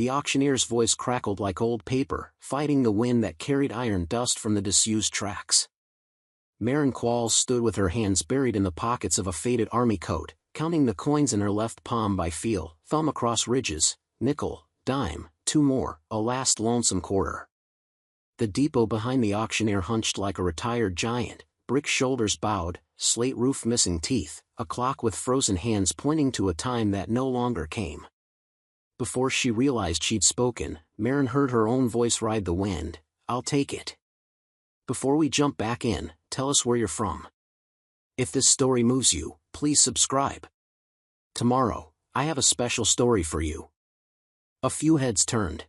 The auctioneer's voice crackled like old paper, fighting the wind that carried iron dust from the disused tracks. Maren Qualls stood with her hands buried in the pockets of a faded army coat, counting the coins in her left palm by feel, thumb across ridges, nickel, dime, 2 more, a last lonesome quarter. The depot behind the auctioneer hunched like a retired giant, brick shoulders bowed, slate roof missing teeth, a clock with frozen hands pointing to a time that no longer came. Before she realized she'd spoken, Maren heard her own voice ride the wind. "I'll take it." Before we jump back in, tell us where you're from. If this story moves you, please subscribe. Tomorrow, I have a special story for you. A few heads turned.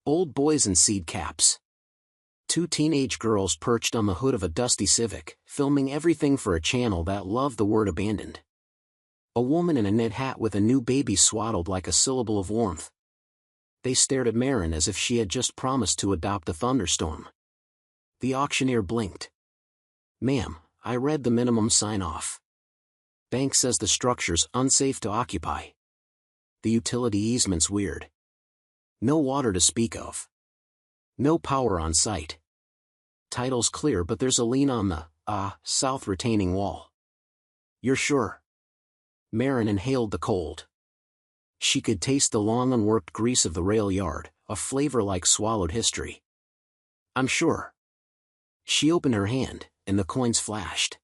Old boys in seed caps. 2 teenage girls perched on the hood of a dusty Civic, filming everything for a channel that loved the word abandoned. A woman in a knit hat with a new baby swaddled like a syllable of warmth. They stared at Maren as if she had just promised to adopt a thunderstorm. The auctioneer blinked. "Ma'am, I read the minimum sign-off. Bank says the structure's unsafe to occupy. The utility easement's weird. No water to speak of. No power on site. Title's clear but there's a lien on the, south retaining wall. You're sure?" Maren inhaled the cold. She could taste the long unworked grease of the rail yard, a flavor like swallowed history. "I'm sure." She opened her hand, and the coins flashed.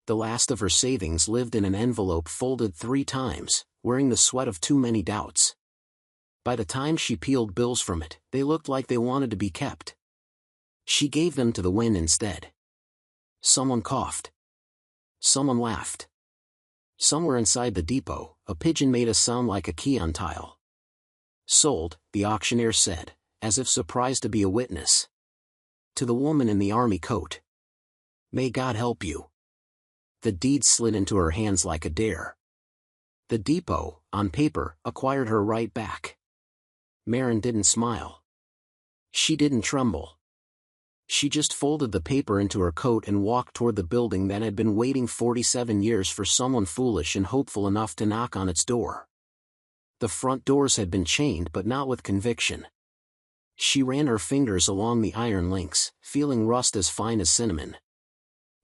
The last of her savings lived in an envelope folded 3 times, wearing the sweat of too many doubts. By the time she peeled bills from it, they looked like they wanted to be kept. She gave them to the wind instead. Someone coughed. Someone laughed. Somewhere inside the depot, a pigeon made a sound like a key on tile. "Sold," the auctioneer said, as if surprised to be a witness. To the woman in the army coat. "May God help you." The deed slid into her hands like a dare. The depot, on paper, acquired her right back. Maren didn't smile. She didn't tremble. She just folded the paper into her coat and walked toward the building that had been waiting 47 years for someone foolish and hopeful enough to knock on its door. The front doors had been chained but not with conviction. She ran her fingers along the iron links, feeling rust as fine as cinnamon.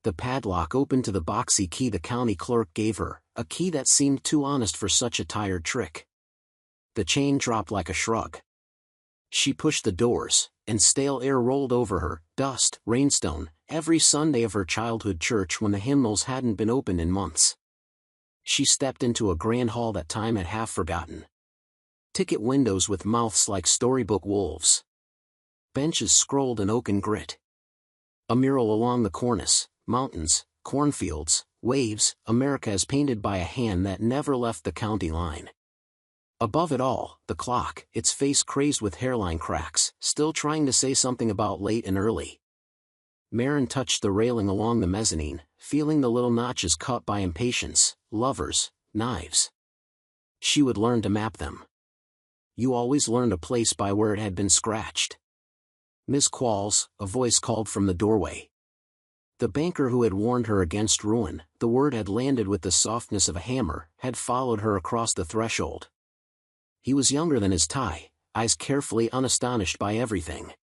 The padlock opened to the boxy key the county clerk gave her, a key that seemed too honest for such a tired trick. The chain dropped like a shrug. She pushed the doors, and stale air rolled over her, dust, rainstone, every Sunday of her childhood church when the hymnals hadn't been opened in months. She stepped into a grand hall that time had half forgotten. Ticket windows with mouths like storybook wolves. Benches scrolled in oaken grit. A mural along the cornice, mountains, cornfields, waves, America as painted by a hand that never left the county line. Above it all, the clock, its face crazed with hairline cracks, still trying to say something about late and early. Maren touched the railing along the mezzanine, feeling the little notches cut by impatience, lovers, knives. She would learn to map them. You always learned a place by where it had been scratched. "Miss Qualls," a voice called from the doorway. The banker who had warned her against ruin, the word had landed with the softness of a hammer, had followed her across the threshold. He was younger than his tie, eyes carefully unastonished by everything.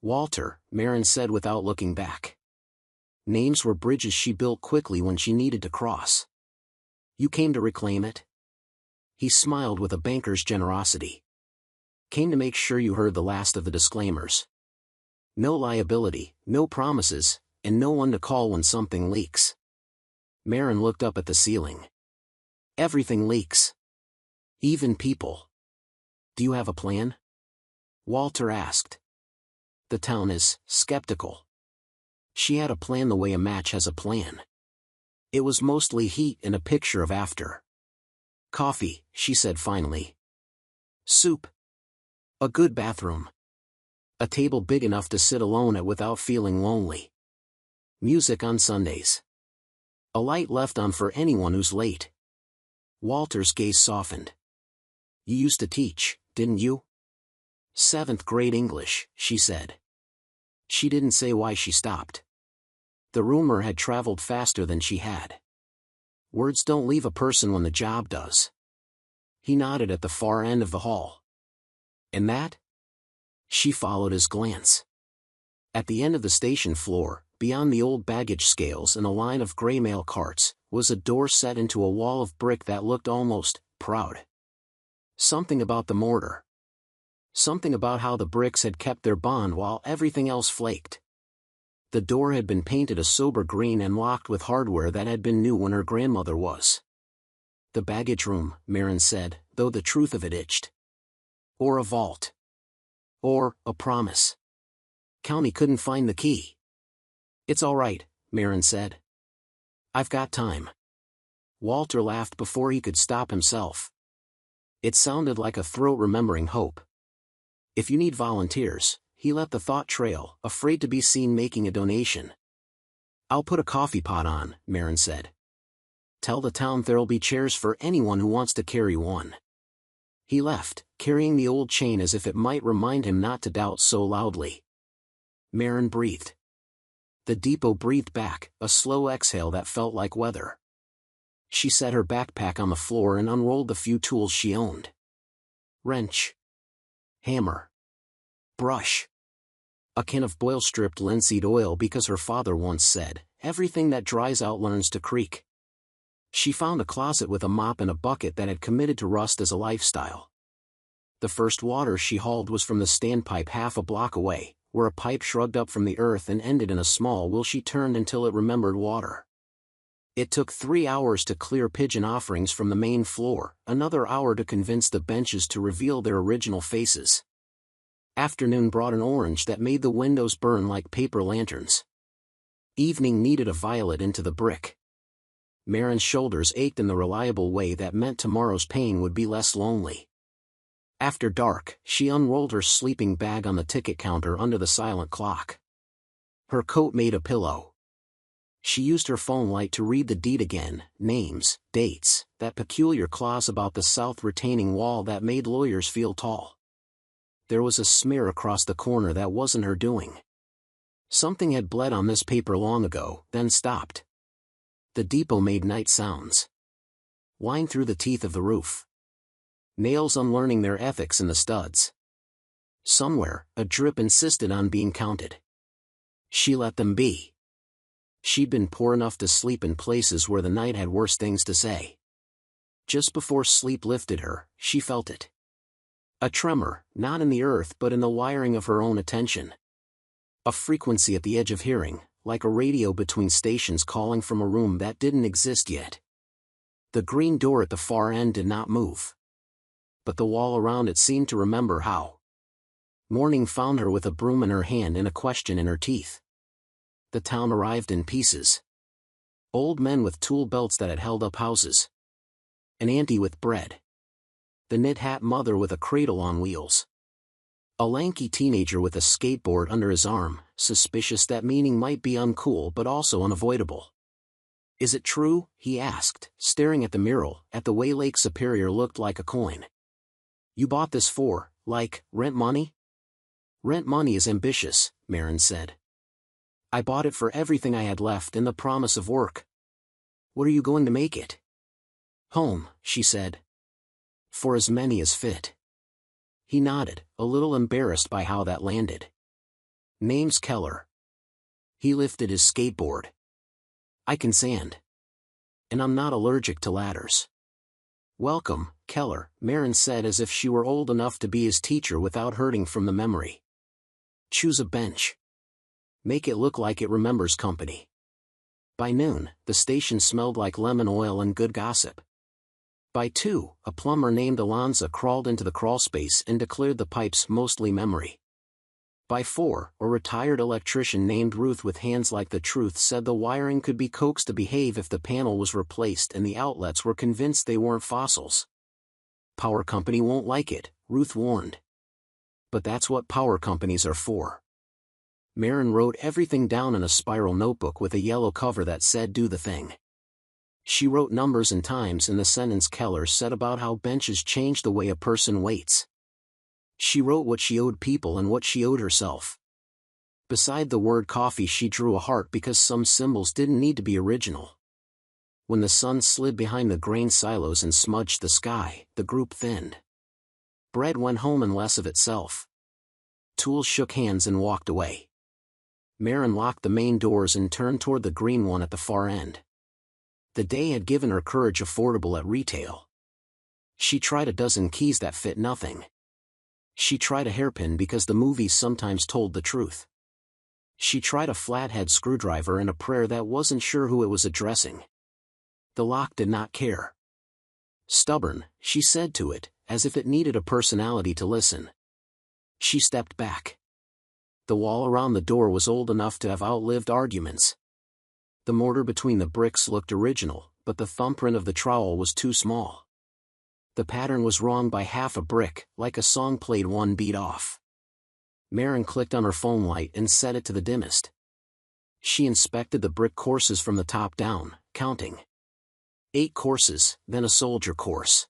"Walter," Maren said without looking back. Names were bridges she built quickly when she needed to cross. "You came to reclaim it?" He smiled with a banker's generosity. "Came to make sure you heard the last of the disclaimers. No liability, no promises, and no one to call when something leaks." Maren looked up at the ceiling. "Everything leaks. Even people." "Do you have a plan?" Walter asked. "The town is skeptical." She had a plan the way a match has a plan. It was mostly heat and a picture of after. "Coffee," she said finally. "Soup. A good bathroom. A table big enough to sit alone at without feeling lonely. Music on Sundays. A light left on for anyone who's late." Walter's gaze softened. "You used to teach, didn't you?" "7th grade English," she said. She didn't say why she stopped. The rumor had traveled faster than she had. Words don't leave a person when the job does. He nodded at the far end of the hall. And that? She followed his glance. At the end of the station floor, beyond the old baggage scales and a line of gray mail carts, was a door set into a wall of brick that looked almost proud. Something about the mortar. Something about how the bricks had kept their bond while everything else flaked. The door had been painted a sober green and locked with hardware that had been new when her grandmother was. The baggage room, Marin said, though the truth of it itched. Or a vault. Or a promise. County couldn't find the key. It's all right, Marin said. I've got time. Walter laughed before he could stop himself. It sounded like a throat remembering hope. If you need volunteers, he let the thought trail, afraid to be seen making a donation. I'll put a coffee pot on, Marin said. Tell the town there'll be chairs for anyone who wants to carry one. He left, carrying the old chain as if it might remind him not to doubt so loudly. Marin breathed. The depot breathed back, a slow exhale that felt like weather. She set her backpack on the floor and unrolled the few tools she owned. Wrench. Hammer. Brush. A can of boil-stripped linseed oil because her father once said, everything that dries out learns to creak. She found a closet with a mop and a bucket that had committed to rust as a lifestyle. The first water she hauled was from the standpipe half a block away, where a pipe shrugged up from the earth and ended in a small well she turned until it remembered water. It took 3 hours to clear pigeon offerings from the main floor, another hour to convince the benches to reveal their original faces. Afternoon brought an orange that made the windows burn like paper lanterns. Evening kneaded a violet into the brick. Marin's shoulders ached in the reliable way that meant tomorrow's pain would be less lonely. After dark, she unrolled her sleeping bag on the ticket counter under the silent clock. Her coat made a pillow. She used her phone light to read the deed again, names, dates, that peculiar clause about the south retaining wall that made lawyers feel tall. There was a smear across the corner that wasn't her doing. Something had bled on this paper long ago, then stopped. The depot made night sounds. Whined through the teeth of the roof. Nails unlearning their ethics in the studs. Somewhere, a drip insisted on being counted. She let them be. She'd been poor enough to sleep in places where the night had worse things to say. Just before sleep lifted her, she felt it. A tremor, not in the earth but in the wiring of her own attention. A frequency at the edge of hearing, like a radio between stations calling from a room that didn't exist yet. The green door at the far end did not move. But the wall around it seemed to remember how. Morning found her with a broom in her hand and a question in her teeth. The town arrived in pieces. Old men with tool belts that had held up houses. An auntie with bread. The knit hat mother with a cradle on wheels. A lanky teenager with a skateboard under his arm, suspicious that meaning might be uncool but also unavoidable. Is it true? He asked, staring at the mural, at the way Lake Superior looked like a coin. You bought this for, like, rent money? Rent money is ambitious, Marin said. I bought it for everything I had left and the promise of work. What are you going to make it? Home, she said. For as many as fit. He nodded, a little embarrassed by how that landed. Name's Keller. He lifted his skateboard. I can sand. And I'm not allergic to ladders. Welcome, Keller, Marin said as if she were old enough to be his teacher without hurting from the memory. Choose a bench. Make it look like it remembers company. By noon, the station smelled like lemon oil and good gossip. By 2, a plumber named Alonzo crawled into the crawlspace and declared the pipes mostly memory. By 4, a retired electrician named Ruth with hands like the truth said the wiring could be coaxed to behave if the panel was replaced and the outlets were convinced they weren't fossils. Power company won't like it, Ruth warned. But that's what power companies are for. Marin wrote everything down in a spiral notebook with a yellow cover that said do the thing. She wrote numbers and times in the sentence Keller said about how benches change the way a person waits. She wrote what she owed people and what she owed herself. Beside the word coffee she drew a heart because some symbols didn't need to be original. When the sun slid behind the grain silos and smudged the sky, the group thinned. Bread went home and less of itself. Tools shook hands and walked away. Maren locked the main doors and turned toward the green one at the far end. The day had given her courage affordable at retail. She tried a dozen keys that fit nothing. She tried a hairpin because the movies sometimes told the truth. She tried a flathead screwdriver and a prayer that wasn't sure who it was addressing. The lock did not care. Stubborn, she said to it, as if it needed a personality to listen. She stepped back. The wall around the door was old enough to have outlived arguments. The mortar between the bricks looked original, but the thumbprint of the trowel was too small. The pattern was wrong by half a brick, like a song played one beat off. Maren clicked on her phone light and set it to the dimmest. She inspected the brick courses from the top down, counting. 8 courses, then a soldier course.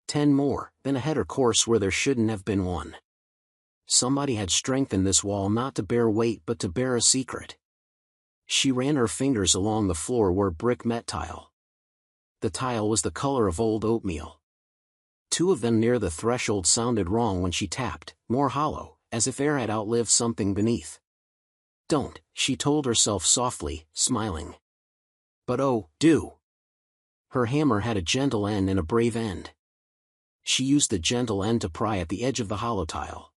10 more, then a header course where there shouldn't have been one. Somebody had strengthened this wall not to bear weight but to bear a secret. She ran her fingers along the floor where brick met tile. The tile was the color of old oatmeal. 2 of them near the threshold sounded wrong when she tapped, more hollow, as if air had outlived something beneath. Don't, she told herself softly, smiling. But oh, do. Her hammer had a gentle end and a brave end. She used the gentle end to pry at the edge of the hollow tile.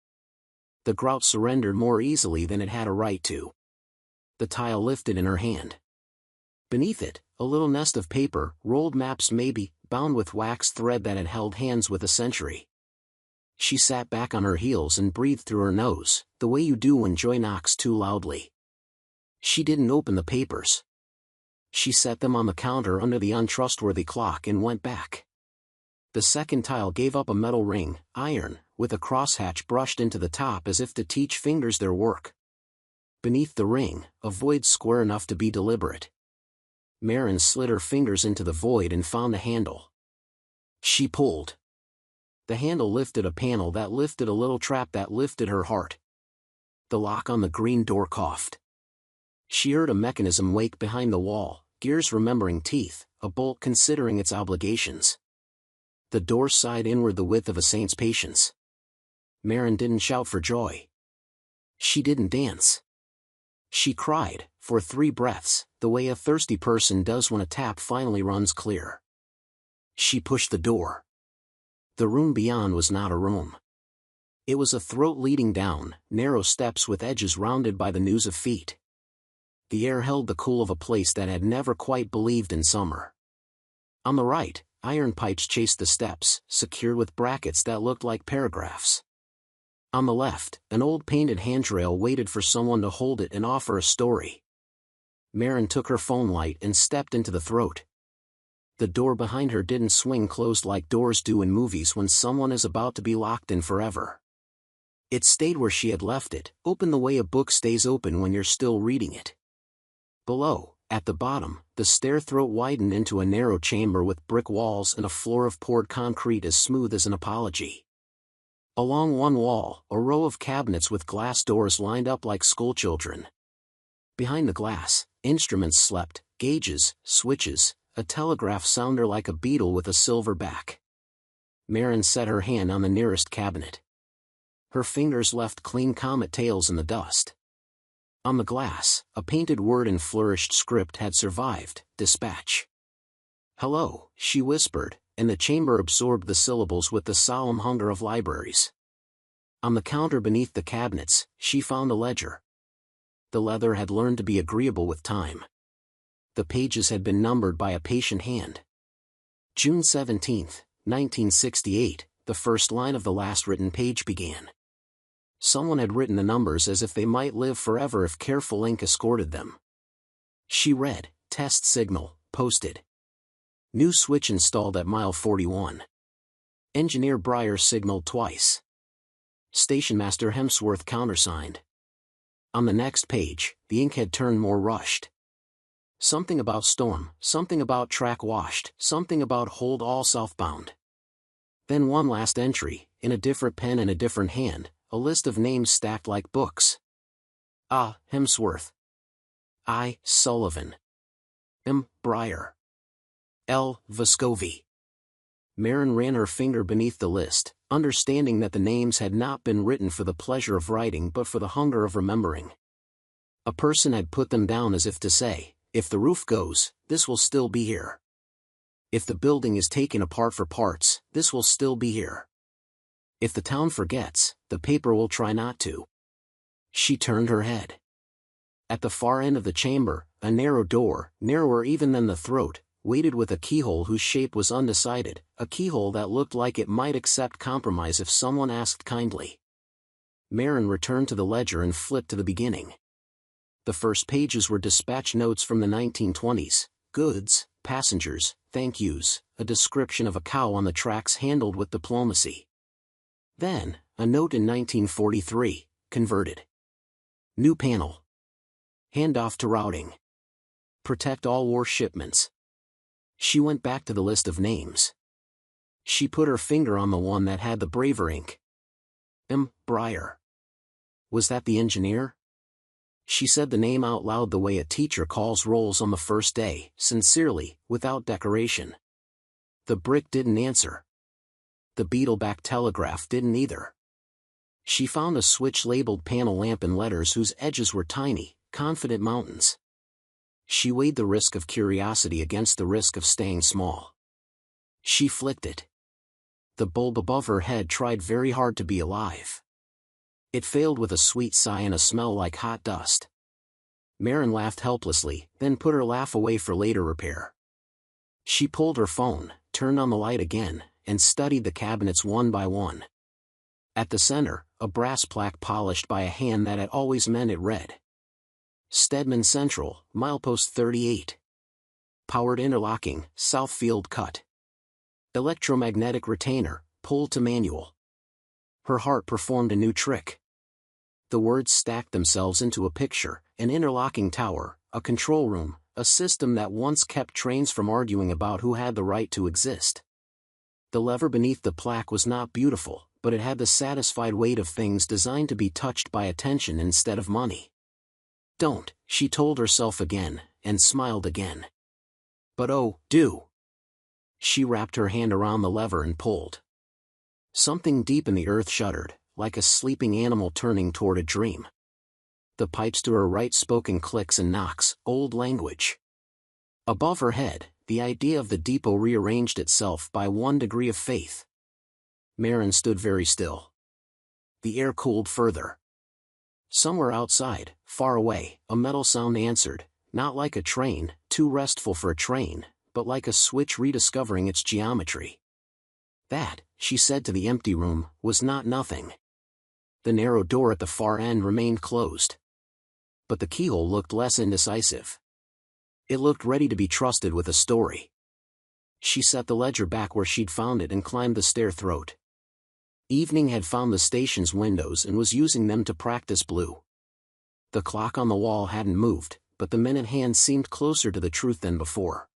The grout surrendered more easily than it had a right to. The tile lifted in her hand. Beneath it, a little nest of paper, rolled maps maybe, bound with wax thread that had held hands with a century. She sat back on her heels and breathed through her nose, the way you do when joy knocks too loudly. She didn't open the papers. She set them on the counter under the untrustworthy clock and went back. The second tile gave up a metal ring, iron, with a crosshatch brushed into the top as if to teach fingers their work. Beneath the ring, a void square enough to be deliberate. Maren slid her fingers into the void and found a handle. She pulled. The handle lifted a panel that lifted a little trap that lifted her heart. The lock on the green door coughed. She heard a mechanism wake behind the wall, gears remembering teeth, a bolt considering its obligations. The door sighed inward the width of a saint's patience. Maren didn't shout for joy. She didn't dance. She cried, for 3 breaths, the way a thirsty person does when a tap finally runs clear. She pushed the door. The room beyond was not a room. It was a throat leading down, narrow steps with edges rounded by the news of feet. The air held the cool of a place that had never quite believed in summer. On the right, iron pipes chased the steps, secured with brackets that looked like paragraphs. On the left, an old painted handrail waited for someone to hold it and offer a story. Maren took her phone light and stepped into the throat. The door behind her didn't swing closed like doors do in movies when someone is about to be locked in forever. It stayed where she had left it, open the way a book stays open when you're still reading it. Below, at the bottom, the stair throat widened into a narrow chamber with brick walls and a floor of poured concrete as smooth as an apology. Along one wall, a row of cabinets with glass doors lined up like schoolchildren. Behind the glass, instruments slept, gauges, switches, a telegraph sounder like a beetle with a silver back. Maren set her hand on the nearest cabinet. Her fingers left clean comet tails in the dust. On the glass, a painted word in flourished script had survived, dispatch. Hello, she whispered, and the chamber absorbed the syllables with the solemn hunger of libraries. On the counter beneath the cabinets, she found a ledger. The leather had learned to be agreeable with time. The pages had been numbered by a patient hand. June 17, 1968, the first line of the last written page began. Someone had written the numbers as if they might live forever if careful ink escorted them. She read, test signal, posted. New switch installed at mile 41. Engineer Breyer signaled twice. Stationmaster Hemsworth countersigned. On the next page, the ink had turned more rushed. Something about storm, something about track washed, something about hold all southbound. Then one last entry, in a different pen and a different hand, a list of names stacked like books. A. Hemsworth. I. Sullivan. M. Breyer. L. Vescovi. Marin ran her finger beneath the list, understanding that the names had not been written for the pleasure of writing but for the hunger of remembering. A person had put them down as if to say, if the roof goes, this will still be here. If the building is taken apart for parts, this will still be here. If the town forgets, the paper will try not to. She turned her head. At the far end of the chamber, a narrow door, narrower even than the throat, waited with a keyhole whose shape was undecided, a keyhole that looked like it might accept compromise if someone asked kindly. Marin returned to the ledger and flipped to the beginning. The first pages were dispatch notes from the 1920s, goods, passengers, thank yous, a description of a cow on the tracks handled with diplomacy. Then, a note in 1943, converted. New panel. Hand off to routing. Protect all war shipments. She went back to the list of names. She put her finger on the one that had the braver ink. Breyer. Was that the engineer? She said the name out loud the way a teacher calls rolls on the first day, sincerely, without decoration. The brick didn't answer. The beetleback telegraph didn't either. She found a switch-labeled panel lamp in letters whose edges were tiny, confident mountains. She weighed the risk of curiosity against the risk of staying small. She flicked it. The bulb above her head tried very hard to be alive. It failed with a sweet sigh and a smell like hot dust. Marin laughed helplessly, then put her laugh away for later repair. She pulled her phone, turned on the light again, and studied the cabinets one by one. At the center, a brass plaque polished by a hand that had always meant it read. Stedman Central, milepost 38. Powered interlocking, Southfield cut. Electromagnetic retainer, pull to manual. Her heart performed a new trick. The words stacked themselves into a picture, an interlocking tower, a control room, a system that once kept trains from arguing about who had the right to exist. The lever beneath the plaque was not beautiful, but it had the satisfied weight of things designed to be touched by attention instead of money. Don't, she told herself again, and smiled again. But oh, do. She wrapped her hand around the lever and pulled. Something deep in the earth shuddered, like a sleeping animal turning toward a dream. The pipes to her right spoke in clicks and knocks, old language. Above her head, the idea of the depot rearranged itself by 1 degree of faith. Marin stood very still. The air cooled further. Somewhere outside, far away, a metal sound answered, not like a train, too restful for a train, but like a switch rediscovering its geometry. That, she said to the empty room, was not nothing. The narrow door at the far end remained closed. But the keyhole looked less indecisive. It looked ready to be trusted with a story. She set the ledger back where she'd found it and climbed the stair throat. Evening had found the station's windows and was using them to practice blue. The clock on the wall hadn't moved, but the minute hand seemed closer to the truth than before.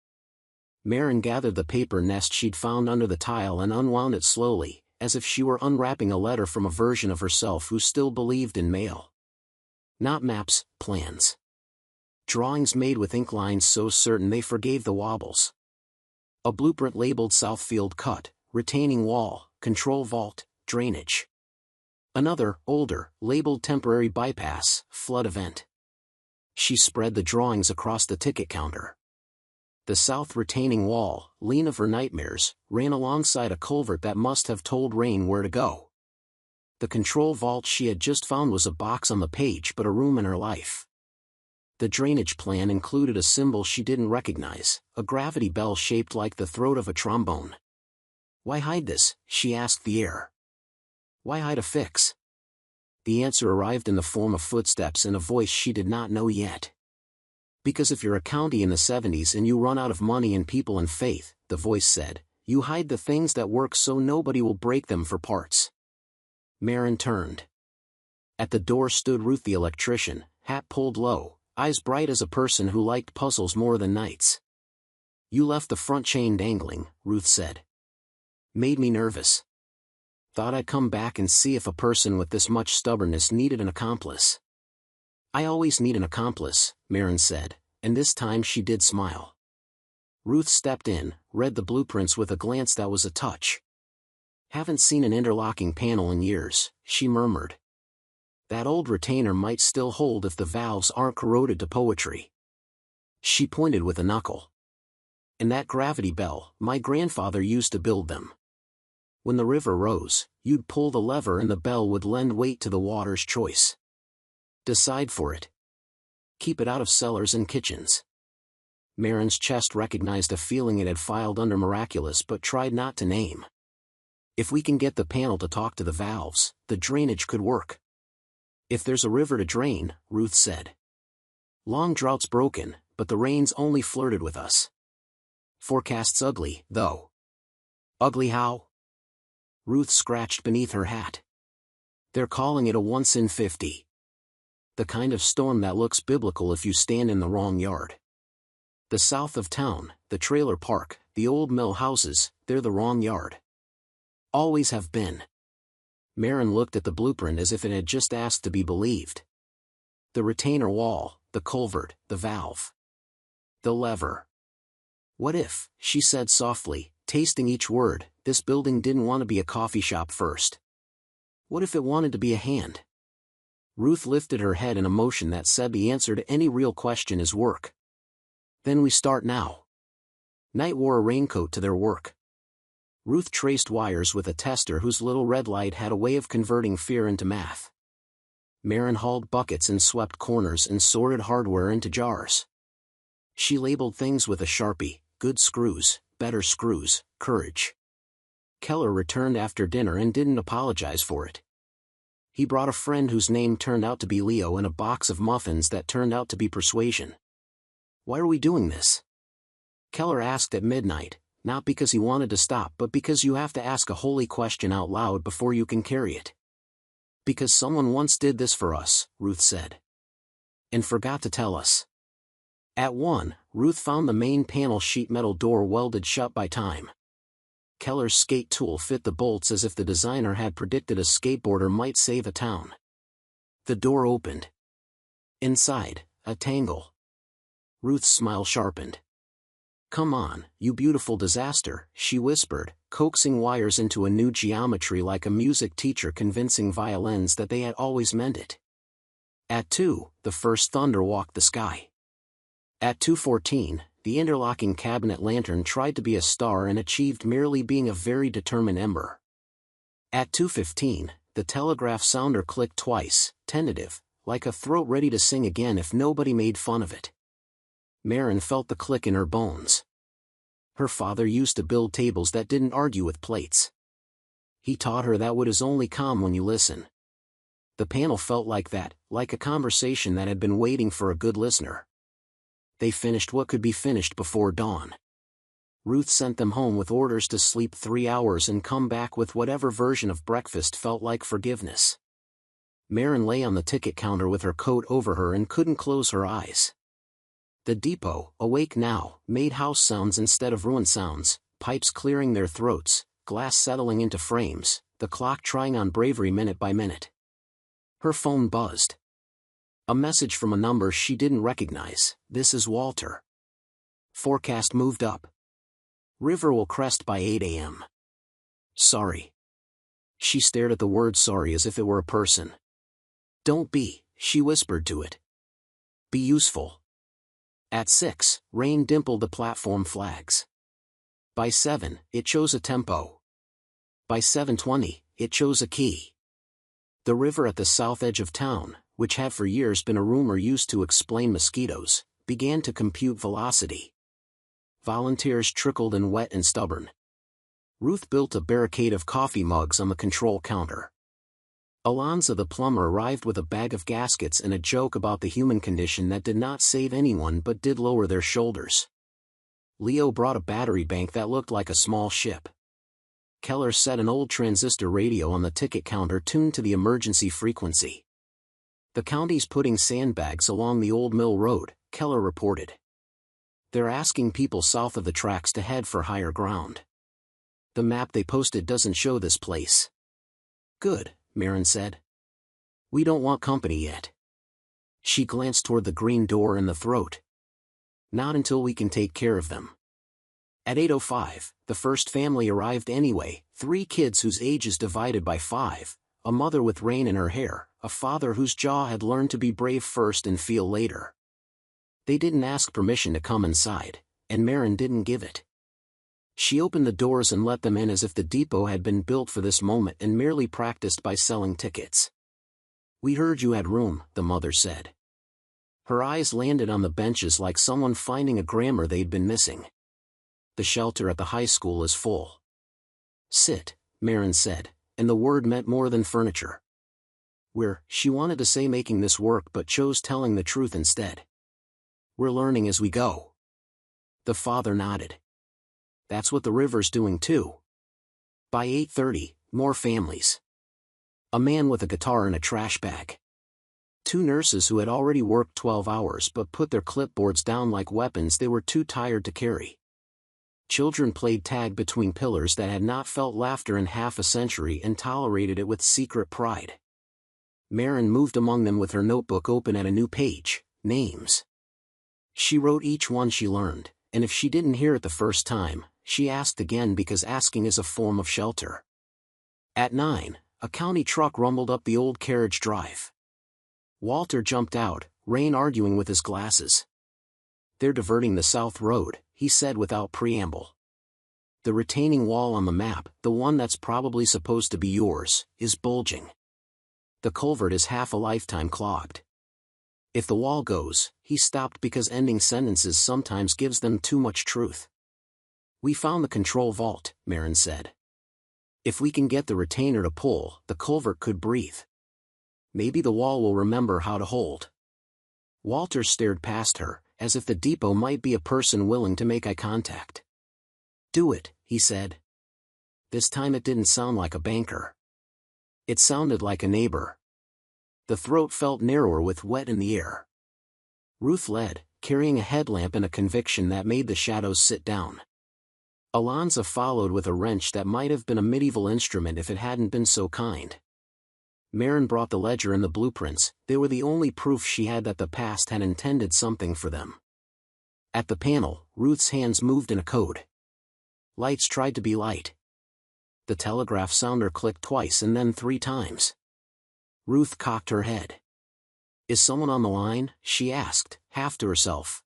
Marin gathered the paper nest she'd found under the tile and unwound it slowly, as if she were unwrapping a letter from a version of herself who still believed in mail. Not maps, plans. Drawings made with ink lines so certain they forgave the wobbles. A blueprint labeled Southfield cut, retaining wall, control vault, drainage. Another, older, labeled temporary bypass, flood event. She spread the drawings across the ticket counter. The south retaining wall, lien of her nightmares, ran alongside a culvert that must have told rain where to go. The control vault she had just found was a box on the page but a room in her life. The drainage plan included a symbol she didn't recognize, a gravity bell shaped like the throat of a trombone. Why hide this? She asked the air. Why hide a fix? The answer arrived in the form of footsteps and a voice she did not know yet. Because if you're a county in the 70s and you run out of money and people and faith, the voice said, you hide the things that work so nobody will break them for parts. Marin turned. At the door stood Ruth the electrician, hat pulled low, eyes bright as a person who liked puzzles more than nights. You left the front chain dangling, Ruth said. Made me nervous. Thought I'd come back and see if a person with this much stubbornness needed an accomplice. I always need an accomplice, Marin said, and this time she did smile. Ruth stepped in, read the blueprints with a glance that was a touch. "Haven't seen an interlocking panel in years," she murmured. "That old retainer might still hold if the valves aren't corroded to poetry." She pointed with a knuckle. "And that gravity bell, my grandfather used to build them. When the river rose, you'd pull the lever and the bell would lend weight to the water's choice. Decide for it. Keep it out of cellars and kitchens." Marin's chest recognized a feeling it had filed under miraculous but tried not to name. "If we can get the panel to talk to the valves, the drainage could work." "If there's a river to drain," Ruth said. "Long drought's broken, but the rains only flirted with us. Forecast's ugly, though." "Ugly how?" Ruth scratched beneath her hat. "They're calling it a once in 50. The kind of storm that looks biblical if you stand in the wrong yard. The south of town, the trailer park, the old mill houses, they're the wrong yard. Always have been." Marin looked at the blueprint as if it had just asked to be believed. The retainer wall, the culvert, the valve. The lever. "What if," she said softly, tasting each word, "this building didn't want to be a coffee shop first? What if it wanted to be a hand?" Ruth lifted her head in a motion that said the answer to any real question is work. "Then we start now." Knight wore a raincoat to their work. Ruth traced wires with a tester whose little red light had a way of converting fear into math. Marin hauled buckets and swept corners and sorted hardware into jars. She labeled things with a Sharpie: good screws, better screws, courage. Keller returned after dinner and didn't apologize for it. He brought a friend whose name turned out to be Leo and a box of muffins that turned out to be persuasion. "Why are we doing this?" Keller asked at midnight, not because he wanted to stop but because you have to ask a holy question out loud before you can carry it. "Because someone once did this for us," Ruth said. "And forgot to tell us." At 1, Ruth found the main panel sheet metal door welded shut by time. Keller's skate tool fit the bolts as if the designer had predicted a skateboarder might save a town. The door opened. Inside, a tangle. Ruth's smile sharpened. "Come on, you beautiful disaster," she whispered, coaxing wires into a new geometry like a music teacher convincing violins that they had always meant it. At 2, the first thunder walked the sky. At 2:14, the interlocking cabinet lantern tried to be a star and achieved merely being a very determined ember. At 2:15, the telegraph sounder clicked twice, tentative, like a throat ready to sing again if nobody made fun of it. Marin felt the click in her bones. Her father used to build tables that didn't argue with plates. He taught her that wood is only calm when you listen. The panel felt like that, like a conversation that had been waiting for a good listener. They finished what could be finished before dawn. Ruth sent them home with orders to sleep 3 hours and come back with whatever version of breakfast felt like forgiveness. Marin lay on the ticket counter with her coat over her and couldn't close her eyes. The depot, awake now, made house sounds instead of ruin sounds, pipes clearing their throats, glass settling into frames, the clock trying on bravery minute by minute. Her phone buzzed. A message from a number she didn't recognize. "This is Walter. Forecast moved up. River will crest by 8 a.m. Sorry." She stared at the word sorry as if it were a person. "Don't be," she whispered to it. "Be useful." At 6, rain dimpled the platform flags. By 7, it chose a tempo. By 7:20, it chose a key. The river at the south edge of town, which had for years been a rumor used to explain mosquitoes, began to compute velocity. Volunteers trickled in wet and stubborn. Ruth built a barricade of coffee mugs on the control counter. Alonzo the plumber arrived with a bag of gaskets and a joke about the human condition that did not save anyone but did lower their shoulders. Leo brought a battery bank that looked like a small ship. Keller set an old transistor radio on the ticket counter tuned to the emergency frequency. "The county's putting sandbags along the old mill road," Keller reported. "They're asking people south of the tracks to head for higher ground. The map they posted doesn't show this place." "Good," Marin said. "We don't want company yet." She glanced toward the green door and the throat. "Not until we can take care of them." At 8:05, the first family arrived anyway, 3 kids whose ages divided by 5, a mother with rain in her hair, a father whose jaw had learned to be brave first and feel later. They didn't ask permission to come inside, and Maren didn't give it. She opened the doors and let them in as if the depot had been built for this moment and merely practiced by selling tickets. "We heard you had room," the mother said. Her eyes landed on the benches like someone finding a grammar they'd been missing. "The shelter at the high school is full." "Sit," Maren said, and the word meant more than furniture. She wanted to say making this work but chose telling the truth instead. "We're learning as we go." The father nodded. "That's what the river's doing too." By 8:30, more families. A man with a guitar and a trash bag. 2 nurses who had already worked 12 hours but put their clipboards down like weapons they were too tired to carry. Children played tag between pillars that had not felt laughter in half a century and tolerated it with secret pride. Maren moved among them with her notebook open at a new page, names. She wrote each one she learned, and if she didn't hear it the first time, she asked again because asking is a form of shelter. At 9, a county truck rumbled up the old carriage drive. Walter jumped out, Rain arguing with his glasses. "They're diverting the South Road," he said without preamble. "The retaining wall on the map, the one that's probably supposed to be yours, is bulging. The culvert is half a lifetime clogged." If the wall goes, he stopped because ending sentences sometimes gives them too much truth. "We found the control vault," Maren said. "If we can get the retainer to pull, the culvert could breathe. Maybe the wall will remember how to hold." Walter stared past her, as if the depot might be a person willing to make eye contact. "Do it," he said. This time it didn't sound like a banker. It sounded like a neighbor. The throat felt narrower with wet in the air. Ruth led, carrying a headlamp and a conviction that made the shadows sit down. Alonza followed with a wrench that might have been a medieval instrument if it hadn't been so kind. Maren brought the ledger and the blueprints. They were the only proof she had that the past had intended something for them. At the panel, Ruth's hands moved in a code. Lights tried to be light. The telegraph sounder clicked twice and then 3 times. Ruth cocked her head. "Is someone on the line?" she asked, half to herself.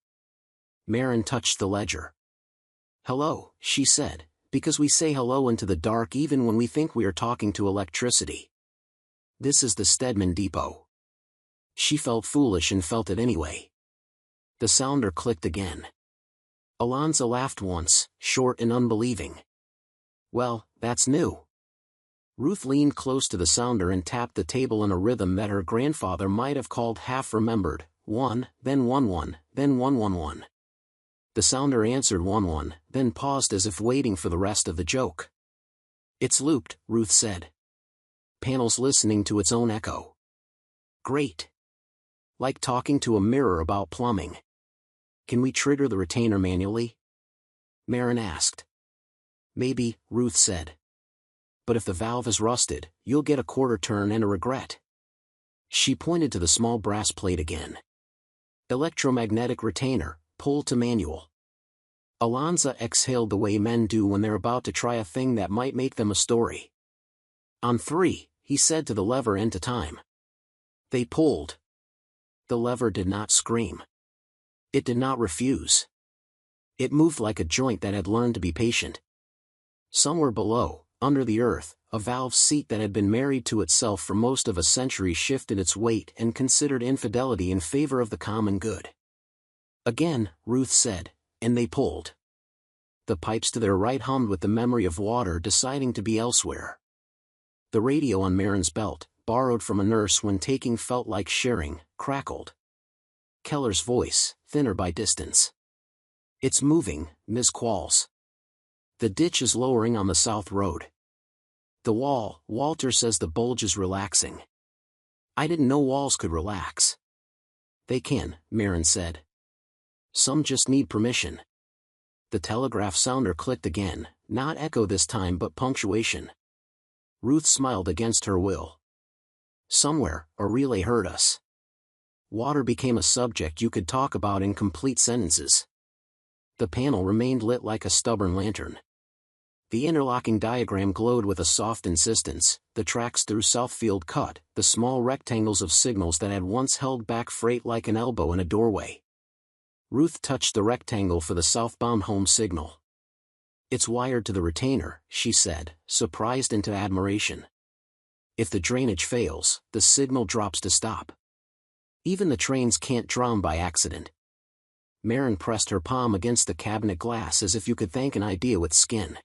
Maren touched the ledger. "Hello," she said, "because we say hello into the dark even when we think we are talking to electricity. This is the Stedman Depot." She felt foolish and felt it anyway. The sounder clicked again. Alonza laughed once, short and unbelieving. "Well, that's new." Ruth leaned close to the sounder and tapped the table in a rhythm that her grandfather might have called half-remembered, 1, then 1-1, then 1-1-1. The sounder answered 1-1, then paused as if waiting for the rest of the joke. "It's looped," Ruth said. "Panel's listening to its own echo." "Great. Like talking to a mirror about plumbing." "Can we trigger the retainer manually?" Maren asked. "Maybe," Ruth said. "But if the valve is rusted, you'll get a quarter turn and a regret." She pointed to the small brass plate again. "Electromagnetic retainer, pull to manual." Alonza exhaled the way men do when they're about to try a thing that might make them a story. "On 3, he said to the lever into time. They pulled. The lever did not scream. It did not refuse. It moved like a joint that had learned to be patient. Somewhere below, under the earth, a valve seat that had been married to itself for most of a century shifted its weight and considered infidelity in favor of the common good. Again, Ruth said, and they pulled. The pipes to their right hummed with the memory of water deciding to be elsewhere. The radio on Maren's belt, borrowed from a nurse when taking felt like sharing, crackled. Keller's voice, thinner by distance. "It's moving, Ms. Qualls. The ditch is lowering on the South Road. The wall, Walter says the bulge is relaxing." "I didn't know walls could relax." "They can," Maren said. "Some just need permission." The telegraph sounder clicked again, not echo this time but punctuation. Ruth smiled against her will. Somewhere, a relay heard us. Water became a subject you could talk about in complete sentences. The panel remained lit like a stubborn lantern. The interlocking diagram glowed with a soft insistence, the tracks through Southfield cut, the small rectangles of signals that had once held back freight like an elbow in a doorway. Ruth touched the rectangle for the southbound home signal. "It's wired to the retainer," she said, surprised into admiration. "If the drainage fails, the signal drops to stop. Even the trains can't drown by accident." Maren pressed her palm against the cabinet glass as if you could thank an idea with skin.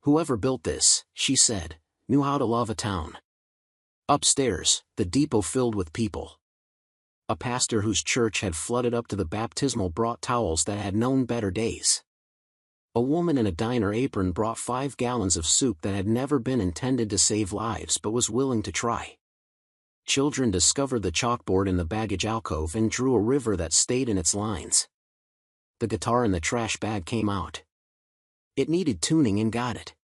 "Whoever built this," she said, "knew how to love a town." Upstairs, the depot filled with people. A pastor whose church had flooded up to the baptismal brought towels that had known better days. A woman in a diner apron brought 5 gallons of soup that had never been intended to save lives but was willing to try. Children discovered the chalkboard in the baggage alcove and drew a river that stayed in its lines. The guitar in the trash bag came out. It needed tuning and got it.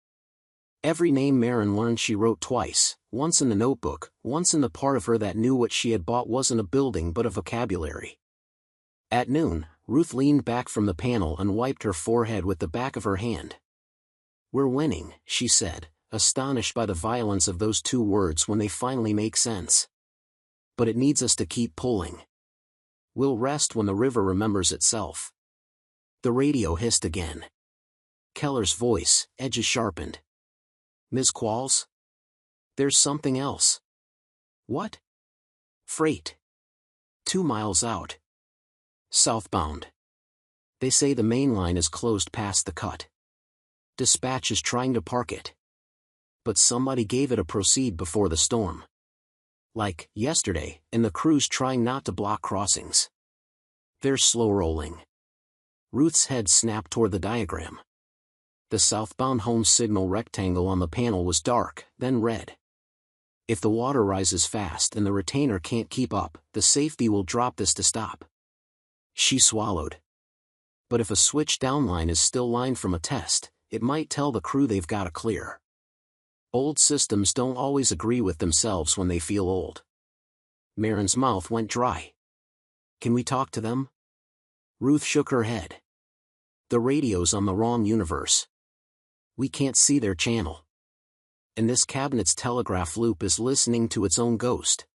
Every name Maren learned she wrote twice, once in the notebook, once in the part of her that knew what she had bought wasn't a building but a vocabulary. At noon, Ruth leaned back from the panel and wiped her forehead with the back of her hand. "We're winning," she said, astonished by the violence of those 2 words when they finally make sense. "But it needs us to keep pulling. We'll rest when the river remembers itself." The radio hissed again. Keller's voice, edges sharpened. "Ms. Qualls? There's something else." "What?" "Freight. 2 miles out. Southbound. They say the main line is closed past the cut. Dispatch is trying to park it. But somebody gave it a proceed before the storm. Like yesterday, and the crew's trying not to block crossings. They're slow rolling." Ruth's head snapped toward the diagram. The southbound home signal rectangle on the panel was dark, then red. "If the water rises fast and the retainer can't keep up, the safety will drop this to stop." She swallowed. "But if a switch downline is still lined from a test, it might tell the crew they've got to clear." Old systems don't always agree with themselves when they feel old. Maren's mouth went dry. "Can we talk to them?" Ruth shook her head. "The radio's on the wrong universe. We can't see their channel. And this cabinet's telegraph loop is listening to its own ghost."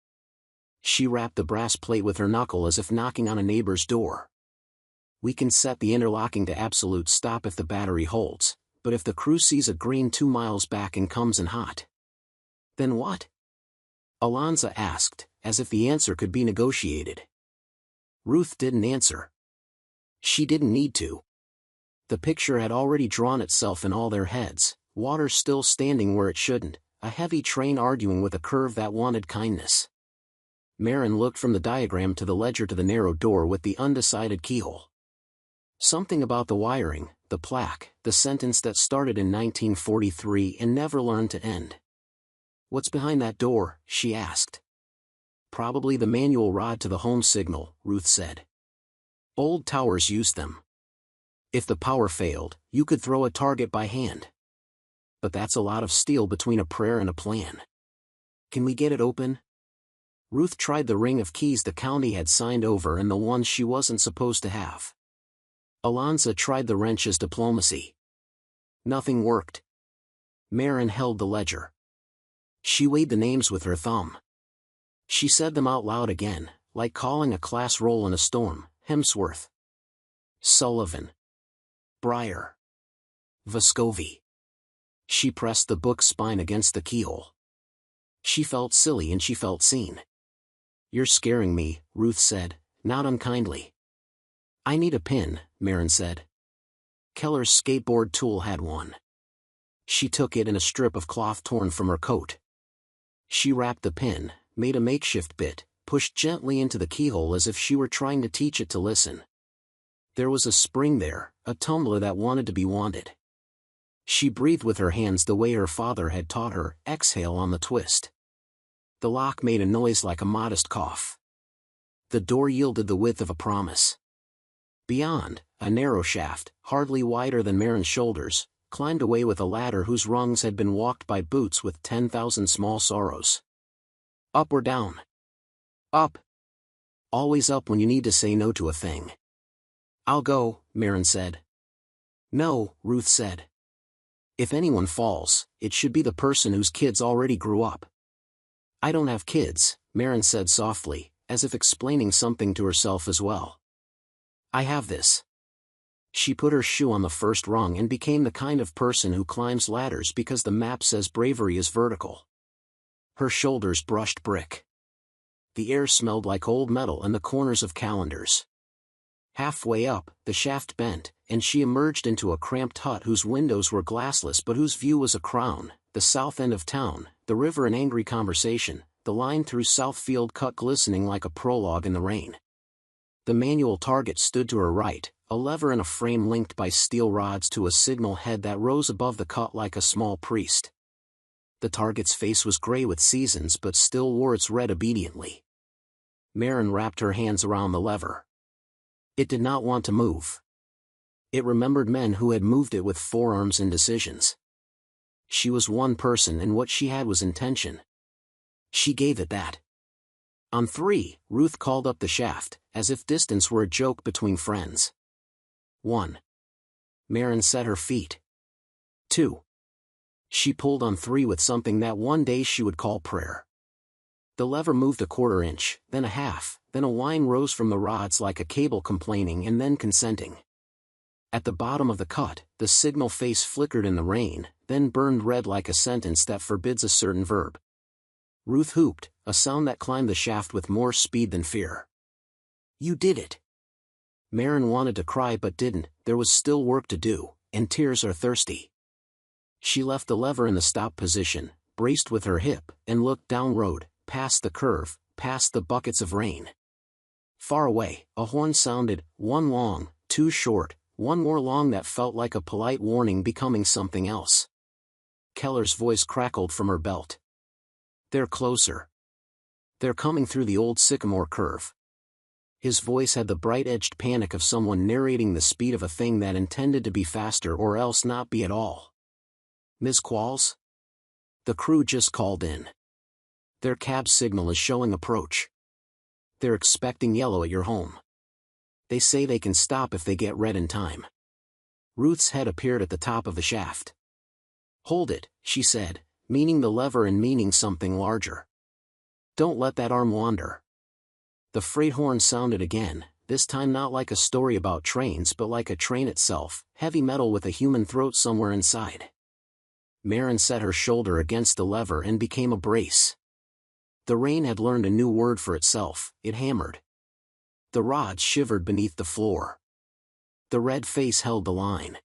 She rapped the brass plate with her knuckle as if knocking on a neighbor's door. "We can set the interlocking to absolute stop if the battery holds, but if the crew sees a green 2 miles back and comes in hot." "Then what?" Alonza asked, as if the answer could be negotiated. Ruth didn't answer. She didn't need to. The picture had already drawn itself in all their heads, water still standing where it shouldn't, a heavy train arguing with a curve that wanted kindness. Maren looked from the diagram to the ledger to the narrow door with the undecided keyhole. Something about the wiring, the plaque, the sentence that started in 1943 and never learned to end. "What's behind that door?" she asked. "Probably the manual rod to the home signal," Ruth said. "Old towers used them. If the power failed, you could throw a target by hand. But that's a lot of steel between a prayer and a plan. Can we get it open?" Ruth tried the ring of keys the county had signed over and the ones she wasn't supposed to have. Alonza tried the wrench as diplomacy. Nothing worked. Maren held the ledger. She weighed the names with her thumb. She said them out loud again, like calling a class roll in a storm. Hemsworth. Sullivan. Breyer. Vescovi. She pressed the book's spine against the keyhole. She felt silly and she felt seen. "You're scaring me," Ruth said, not unkindly. "I need a pin," Maren said. Keller's skateboard tool had one. She took it and a strip of cloth torn from her coat. She wrapped the pin, made a makeshift bit, pushed gently into the keyhole as if she were trying to teach it to listen. There was a spring there, a tumbler that wanted to be wanted. She breathed with her hands the way her father had taught her, exhale on the twist. The lock made a noise like a modest cough. The door yielded the width of a promise. Beyond, a narrow shaft, hardly wider than Maren's shoulders, climbed away with a ladder whose rungs had been walked by boots with 10,000 small sorrows. Up or down? Up. Always up when you need to say no to a thing. "I'll go," Maren said, No, Ruth said. If anyone falls, it should be the person whose kids already grew up. I don't have kids, Maren said softly, as if explaining something to herself as well. I have this. She put her shoe on the first rung and became the kind of person who climbs ladders because the map says bravery is vertical. Her shoulders brushed brick. The air smelled like old metal and the corners of calendars. Halfway up, the shaft bent, and she emerged into a cramped hut whose windows were glassless but whose view was a crown, the south end of town, the river in angry conversation, the line through Southfield cut glistening like a prologue in the rain. The manual target stood to her right, a lever in a frame linked by steel rods to a signal head that rose above the cut like a small priest. The target's face was gray with seasons but still wore its red obediently. Maren wrapped her hands around the lever. It did not want to move. It remembered men who had moved it with forearms and decisions. She was one person and what she had was intention. She gave it that. On 3, Ruth called up the shaft, as if distance were a joke between friends. 1. Maren set her feet. 2. She pulled on 3 with something that one day she would call prayer. The lever moved a quarter inch, then a half, then a whine rose from the rods like a cable complaining and then consenting. At the bottom of the cut, the signal face flickered in the rain, then burned red like a sentence that forbids a certain verb. Ruth whooped, a sound that climbed the shaft with more speed than fear. You did it! Maren wanted to cry but didn't. There was still work to do, and tears are thirsty. She left the lever in the stop position, braced with her hip, and looked down road, past the curve, past the buckets of rain. Far away, a horn sounded, one long, two short, one more long that felt like a polite warning becoming something else. Keller's voice crackled from her belt. They're closer. They're coming through the old sycamore curve. His voice had the bright-edged panic of someone narrating the speed of a thing that intended to be faster or else not be at all. Ms. Qualls? The crew just called in. Their cab signal is showing approach. They're expecting yellow at your home. They say they can stop if they get red in time. Ruth's head appeared at the top of the shaft. Hold it, she said, meaning the lever and meaning something larger. Don't let that arm wander. The freight horn sounded again, this time not like a story about trains but like a train itself, heavy metal with a human throat somewhere inside. Maren set her shoulder against the lever and became a brace. The rain had learned a new word for itself, it hammered. The rods shivered beneath the floor. The red face held the line.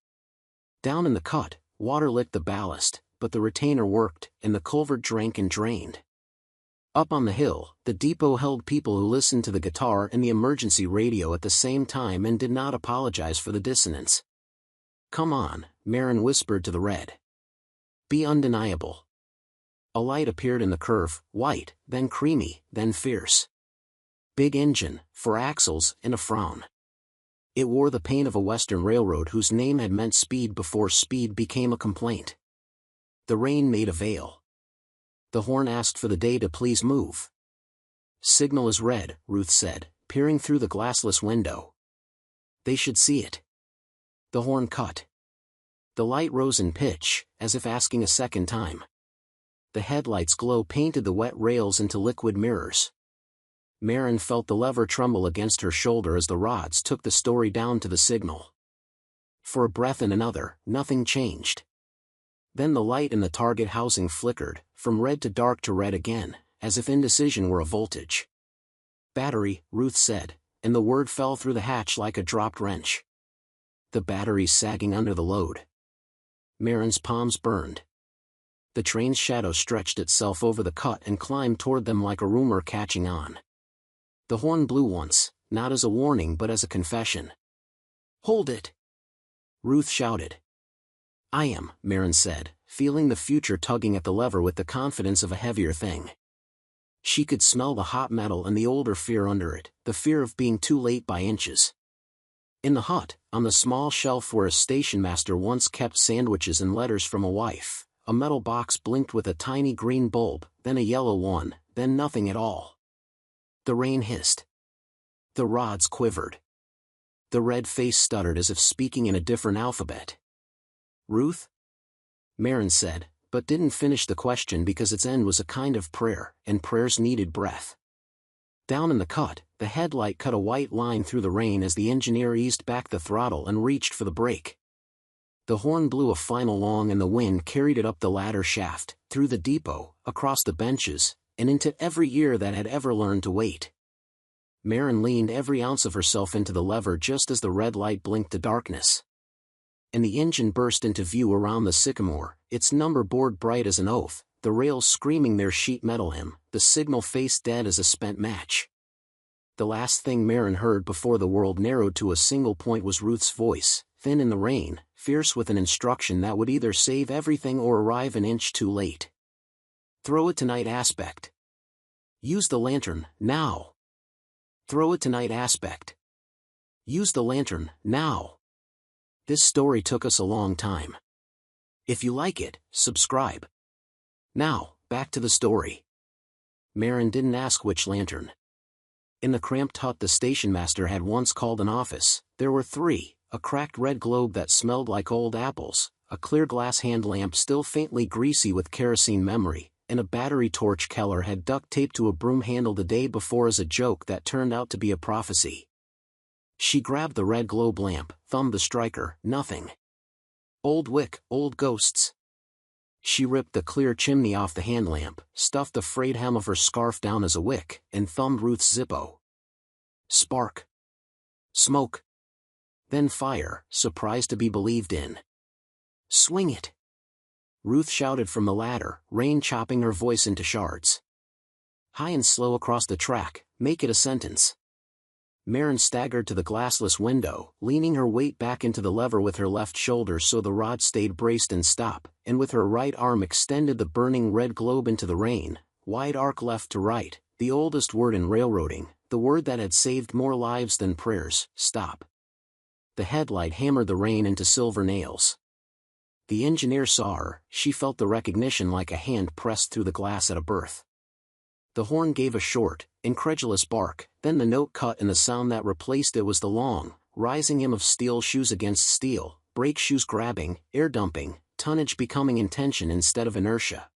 Down in the cut, water licked the ballast, but the retainer worked, and the culvert drank and drained. Up on the hill, the depot held people who listened to the guitar and the emergency radio at the same time and did not apologize for the dissonance. Come on, Maren whispered to the red. Be undeniable. A light appeared in the curve, white, then creamy, then fierce. Big engine, 4 axles, and a frown. It wore the paint of a western railroad whose name had meant speed before speed became a complaint. The rain made a veil. The horn asked for the day to please move. Signal is red, Ruth said, peering through the glassless window. They should see it. The horn cut. The light rose in pitch, as if asking a second time. The headlights' glow painted the wet rails into liquid mirrors. Maren felt the lever tremble against her shoulder as the rods took the story down to the signal. For a breath and another, nothing changed. Then the light in the target housing flickered, from red to dark to red again, as if indecision were a voltage. Battery, Ruth said, and the word fell through the hatch like a dropped wrench. The battery's sagging under the load. Maren's palms burned. The train's shadow stretched itself over the cut and climbed toward them like a rumor catching on. The horn blew once, not as a warning but as a confession. Hold it! Ruth shouted. I am, Maren said, feeling the future tugging at the lever with the confidence of a heavier thing. She could smell the hot metal and the older fear under it, the fear of being too late by inches. In the hut, on the small shelf where a station master once kept sandwiches and letters from a wife, a metal box blinked with a tiny green bulb, then a yellow one, then nothing at all. The rain hissed. The rods quivered. The red face stuttered as if speaking in a different alphabet. "Ruth?" Maren said, but didn't finish the question because its end was a kind of prayer, and prayers needed breath. Down in the cut, the headlight cut a white line through the rain as the engineer eased back the throttle and reached for the brake. The horn blew a final long and the wind carried it up the ladder shaft, through the depot, across the benches, and into every ear that had ever learned to wait. Maren leaned every ounce of herself into the lever just as the red light blinked to darkness. And the engine burst into view around the sycamore, its number board bright as an oath, the rails screaming their sheet metal hymn, the signal face dead as a spent match. The last thing Maren heard before the world narrowed to a single point was Ruth's voice, thin in the rain, fierce with an instruction that would either save everything or arrive an inch too late. "Throw it tonight aspect. Use the lantern, now. Throw it tonight aspect. Use the lantern, now." This story took us a long time. If you like it, subscribe. Now, back to the story. Maren didn't ask which lantern. In the cramped hut the station master had once called an office, there were three: a cracked red globe that smelled like old apples, a clear glass hand lamp still faintly greasy with kerosene memory, and a battery torch Keller had duct-taped to a broom handle the day before as a joke that turned out to be a prophecy. She grabbed the red globe lamp, thumbed the striker, nothing. Old wick, old ghosts. She ripped the clear chimney off the hand lamp, stuffed the frayed hem of her scarf down as a wick, and thumbed Ruth's Zippo. Spark. Smoke. Then fire, surprised to be believed in. "Swing it!" Ruth shouted from the ladder, rain chopping her voice into shards. "High and slow across the track, make it a sentence." Maren staggered to the glassless window, leaning her weight back into the lever with her left shoulder so the rod stayed braced and stop, and with her right arm extended the burning red globe into the rain, wide arc left to right, the oldest word in railroading, the word that had saved more lives than prayers: stop. The headlight hammered the rain into silver nails. The engineer saw her, she felt the recognition like a hand pressed through the glass at a birth. The horn gave a short, incredulous bark, then the note cut and the sound that replaced it was the long, rising hymn of steel shoes against steel, brake shoes grabbing, air dumping, tonnage becoming intention instead of inertia.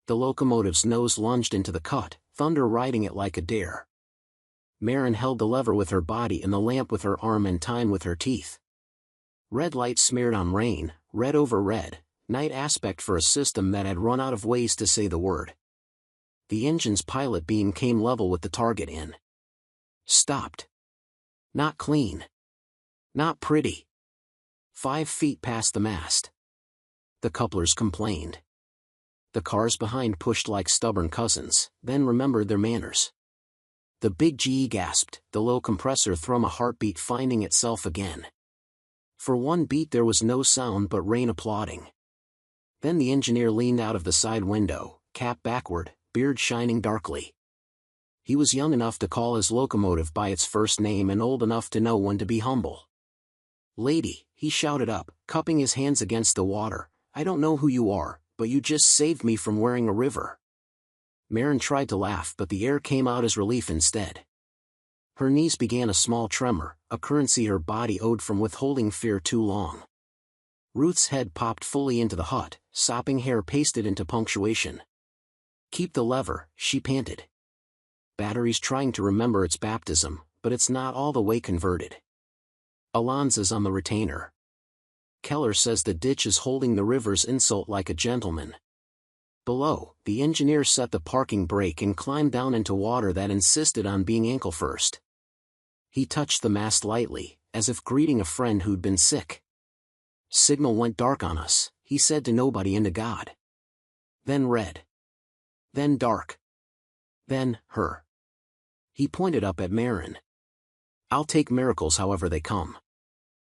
The locomotive's nose lunged into the cut, thunder riding it like a dare. Maren held the lever with her body and the lamp with her arm and time with her teeth. Red light smeared on rain, red over red, night aspect for a system that had run out of ways to say the word. The engine's pilot beam came level with the target in. Stopped. Not clean. Not pretty. 5 feet past the mast. The couplers complained. The cars behind pushed like stubborn cousins, then remembered their manners. The big GE gasped, the low compressor thrummed a heartbeat finding itself again. For one beat there was no sound but rain applauding. Then the engineer leaned out of the side window, cap backward, beard shining darkly. He was young enough to call his locomotive by its first name and old enough to know when to be humble. "Lady," he shouted up, cupping his hands against the water, "I don't know who you are, but you just saved me from wearing a river." Maren tried to laugh but the air came out as relief instead. Her knees began a small tremor, a currency her body owed from withholding fear too long. Ruth's head popped fully into the hut, sopping hair pasted into punctuation. "Keep the lever," she panted. Battery's trying to remember its baptism, but it's not all the way converted. Alonza's on the retainer. Keller says the ditch is holding the river's insult like a gentleman. Below, the engineer set the parking brake and climbed down into water that insisted on being ankle first. He touched the mast lightly, as if greeting a friend who'd been sick. "Signal went dark on us," he said to nobody and to God. "Then red. Then dark. Then, her." He pointed up at Maren. "I'll take miracles however they come."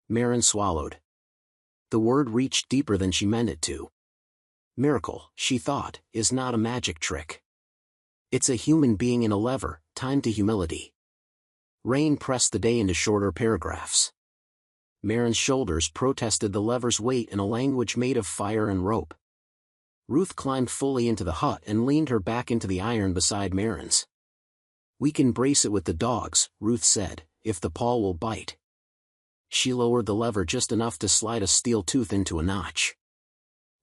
Maren swallowed. The word reached deeper than she meant it to. Miracle, she thought, is not a magic trick. It's a human being in a lever, timed to humility. Rain pressed the day into shorter paragraphs. Maren's shoulders protested the lever's weight in a language made of fire and rope. Ruth climbed fully into the hut and leaned her back into the iron beside Maren's. "We can brace it with the dogs," Ruth said, "if the paw will bite." She lowered the lever just enough to slide a steel tooth into a notch.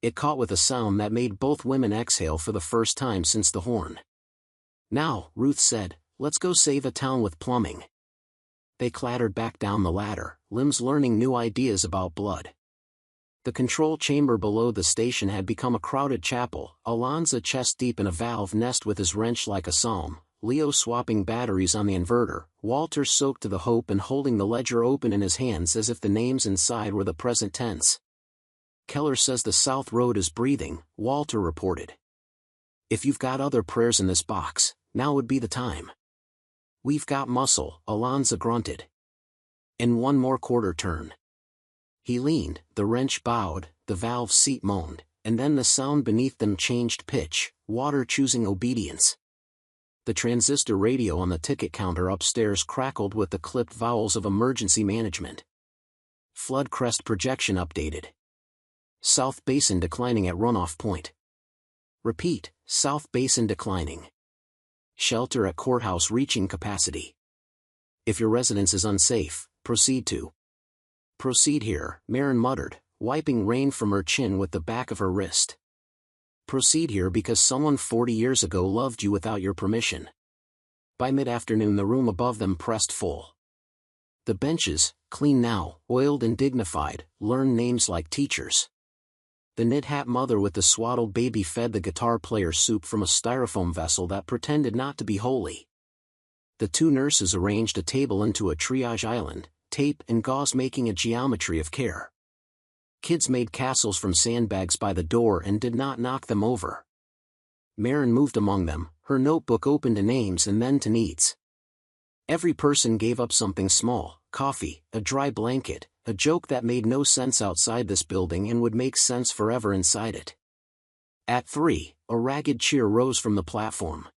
It caught with a sound that made both women exhale for the first time since the horn. "Now," Ruth said, "let's go save a town with plumbing." They clattered back down the ladder, limbs learning new ideas about blood. The control chamber below the station had become a crowded chapel, Alonzo chest deep in a valve nest with his wrench like a psalm, Leo swapping batteries on the inverter, Walter soaked to the hope and holding the ledger open in his hands as if the names inside were the present tense. "Keller says the South Road is breathing," Walter reported. "If you've got other prayers in this box, now would be the time." "We've got muscle," Alonzo grunted. "And one more quarter turn." He leaned, the wrench bowed, the valve seat moaned, and then the sound beneath them changed pitch, water choosing obedience. The transistor radio on the ticket counter upstairs crackled with the clipped vowels of emergency management. Flood crest projection updated. South Basin declining at runoff point. Repeat, South Basin declining. Shelter at courthouse reaching capacity. If your residence is unsafe, proceed here, Maren muttered, wiping rain from her chin with the back of her wrist. Proceed here because someone 40 years ago loved you without your permission. By mid-afternoon the room above them pressed full. The benches, clean now, oiled and dignified, learned names like teachers. The knit-hat mother with the swaddled baby fed the guitar player soup from a styrofoam vessel that pretended not to be holy. The two nurses arranged a table into a triage island, tape and gauze making a geometry of care. Kids made castles from sandbags by the door and did not knock them over. Maren moved among them, her notebook open to names and then to needs. Every person gave up something small, coffee, a dry blanket, a joke that made no sense outside this building and would make sense forever inside it. At 3, a ragged cheer rose from the platform.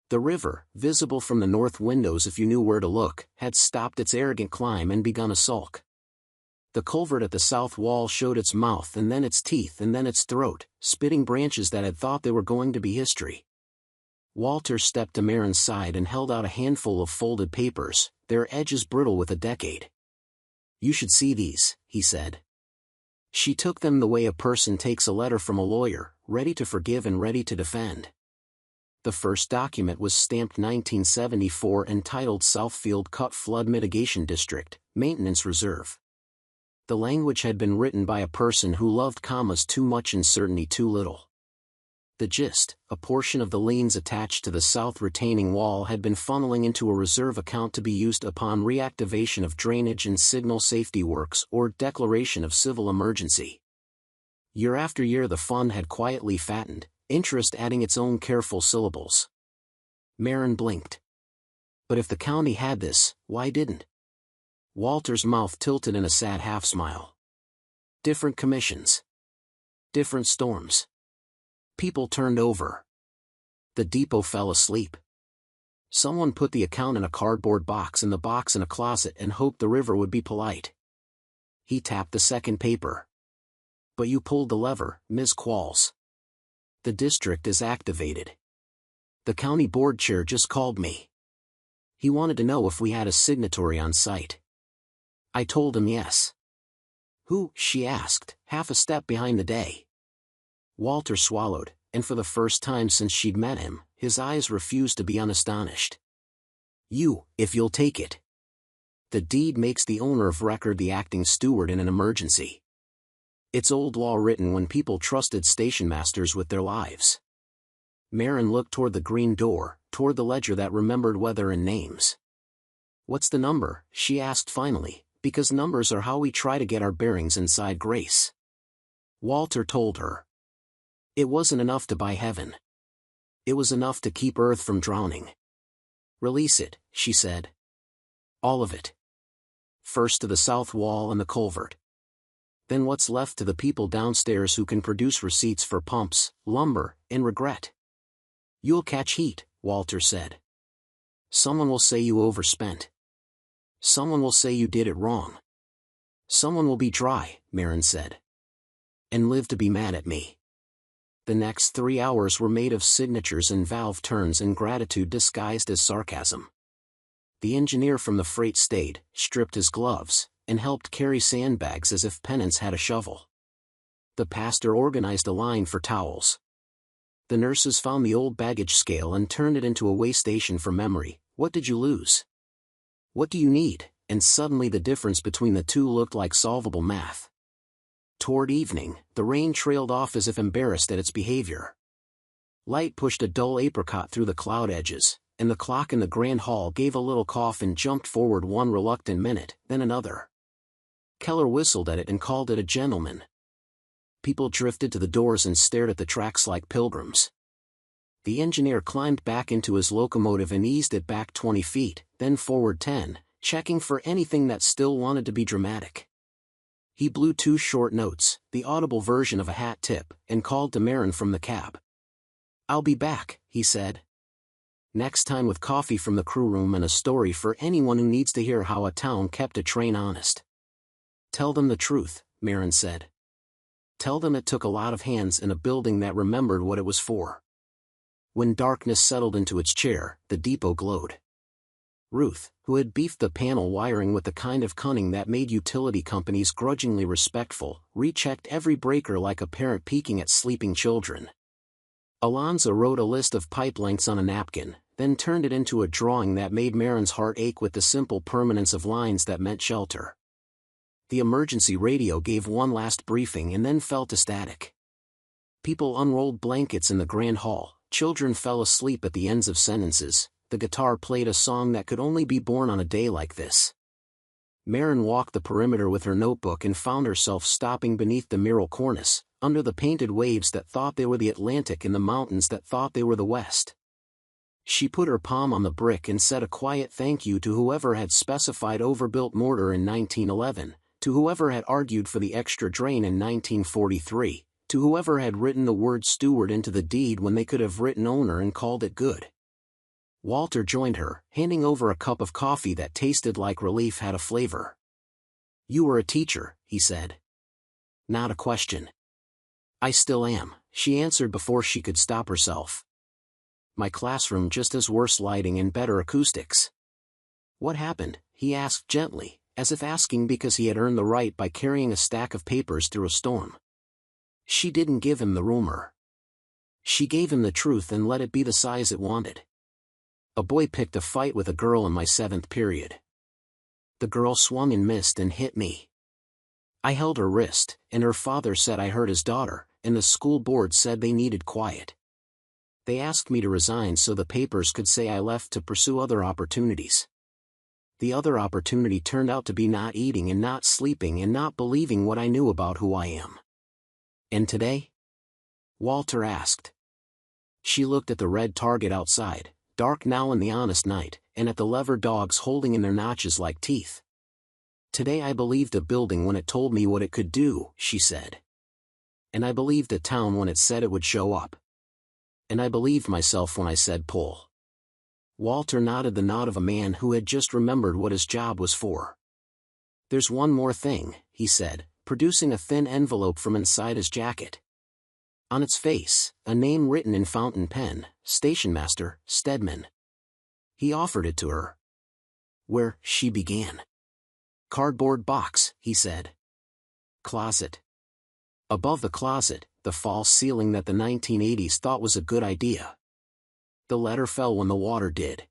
The river, visible from the north windows if you knew where to look, had stopped its arrogant climb and begun a sulk. The culvert at the south wall showed its mouth and then its teeth and then its throat, spitting branches that had thought they were going to be history. Walter stepped to Maren's side and held out a handful of folded papers, their edges brittle with a decade. "You should see these," he said. She took them the way a person takes a letter from a lawyer, ready to forgive and ready to defend. The first document was stamped 1974 and titled Southfield Cut Flood Mitigation District, Maintenance Reserve. The language had been written by a person who loved commas too much and certainty too little. The gist, a portion of the liens attached to the south retaining wall had been funneling into a reserve account to be used upon reactivation of drainage and signal safety works or declaration of civil emergency. Year after year the fund had quietly fattened, interest adding its own careful syllables. Maren blinked. But if the county had this, why didn't? Walter's mouth tilted in a sad half-smile. Different commissions. Different storms. People turned over. The depot fell asleep. Someone put the account in a cardboard box and the box in a closet and hoped the river would be polite. He tapped the second paper. "But you pulled the lever, Ms. Qualls. The district is activated. The county board chair just called me. He wanted to know if we had a signatory on site. I told him yes." "Who?" she asked, half a step behind the day. Walter swallowed, and for the first time since she'd met him, his eyes refused to be unastonished. "You, if you'll take it. The deed makes the owner of record the acting steward in an emergency. It's old law written when people trusted station masters with their lives." Maren looked toward the green door, toward the ledger that remembered weather and names. "What's the number?" she asked finally, because numbers are how we try to get our bearings inside grace. Walter told her. It wasn't enough to buy heaven. It was enough to keep Earth from drowning. "Release it," she said. "All of it. First to the south wall and the culvert. Then what's left to the people downstairs who can produce receipts for pumps, lumber, and regret." "You'll catch heat," Walter said. "Someone will say you overspent. Someone will say you did it wrong. Someone will be dry," Maren said. "And live to be mad at me." The next 3 hours were made of signatures and valve turns and gratitude disguised as sarcasm. The engineer from the freight stayed, stripped his gloves, and helped carry sandbags as if penance had a shovel. The pastor organized a line for towels. The nurses found the old baggage scale and turned it into a way station for memory. What did you lose? What do you need? And suddenly the difference between the two looked like solvable math. Toward evening, the rain trailed off as if embarrassed at its behavior. Light pushed a dull apricot through the cloud edges, and the clock in the grand hall gave a little cough and jumped forward one reluctant minute, then another. Keller whistled at it and called it a gentleman. People drifted to the doors and stared at the tracks like pilgrims. The engineer climbed back into his locomotive and eased it back 20 feet, then forward 10, checking for anything that still wanted to be dramatic. He blew 2 short notes, the audible version of a hat tip, and called to Marin from the cab. "I'll be back," he said. "Next time with coffee from the crew room and a story for anyone who needs to hear how a town kept a train honest." "Tell them the truth," Marin said. "Tell them it took a lot of hands in a building that remembered what it was for." When darkness settled into its chair, the depot glowed. Ruth, who had beefed the panel wiring with the kind of cunning that made utility companies grudgingly respectful, rechecked every breaker like a parent peeking at sleeping children. Alonzo wrote a list of pipe lengths on a napkin, then turned it into a drawing that made Marin's heart ache with the simple permanence of lines that meant shelter. The emergency radio gave one last briefing and then fell to static. People unrolled blankets in the grand hall, children fell asleep at the ends of sentences, the guitar played a song that could only be born on a day like this. Marin walked the perimeter with her notebook and found herself stopping beneath the mural cornice, under the painted waves that thought they were the Atlantic and the mountains that thought they were the West. She put her palm on the brick and said a quiet thank you to whoever had specified overbuilt mortar in 1911, to whoever had argued for the extra drain in 1943, to whoever had written the word steward into the deed when they could have written owner and called it good. Walter joined her, handing over a cup of coffee that tasted like relief had a flavor. "You were a teacher," he said. "Not a question." "I still am," she answered before she could stop herself. "My classroom just has worse lighting and better acoustics." "What happened?" he asked gently, as if asking because he had earned the right by carrying a stack of papers through a storm. She didn't give him the rumor. She gave him the truth and let it be the size it wanted. "A boy picked a fight with a girl in my 7th period. The girl swung and missed and hit me. I held her wrist, and her father said I hurt his daughter, and the school board said they needed quiet. They asked me to resign so the papers could say I left to pursue other opportunities. The other opportunity turned out to be not eating and not sleeping and not believing what I knew about who I am." "And today?" Walter asked. She looked at the red target outside, dark now in the honest night, and at the lever dogs holding in their notches like teeth. "Today I believed a building when it told me what it could do," she said. "And I believed a town when it said it would show up. And I believed myself when I said pull." Walter nodded the nod of a man who had just remembered what his job was for. "There's one more thing," he said, producing a thin envelope from inside his jacket. On its face, a name written in fountain pen, Stationmaster, Stedman. He offered it to her. "Where?" she began. "Cardboard box," he said. "Closet." Above the closet, the false ceiling that the 1980s thought was a good idea. The letter fell when the water did.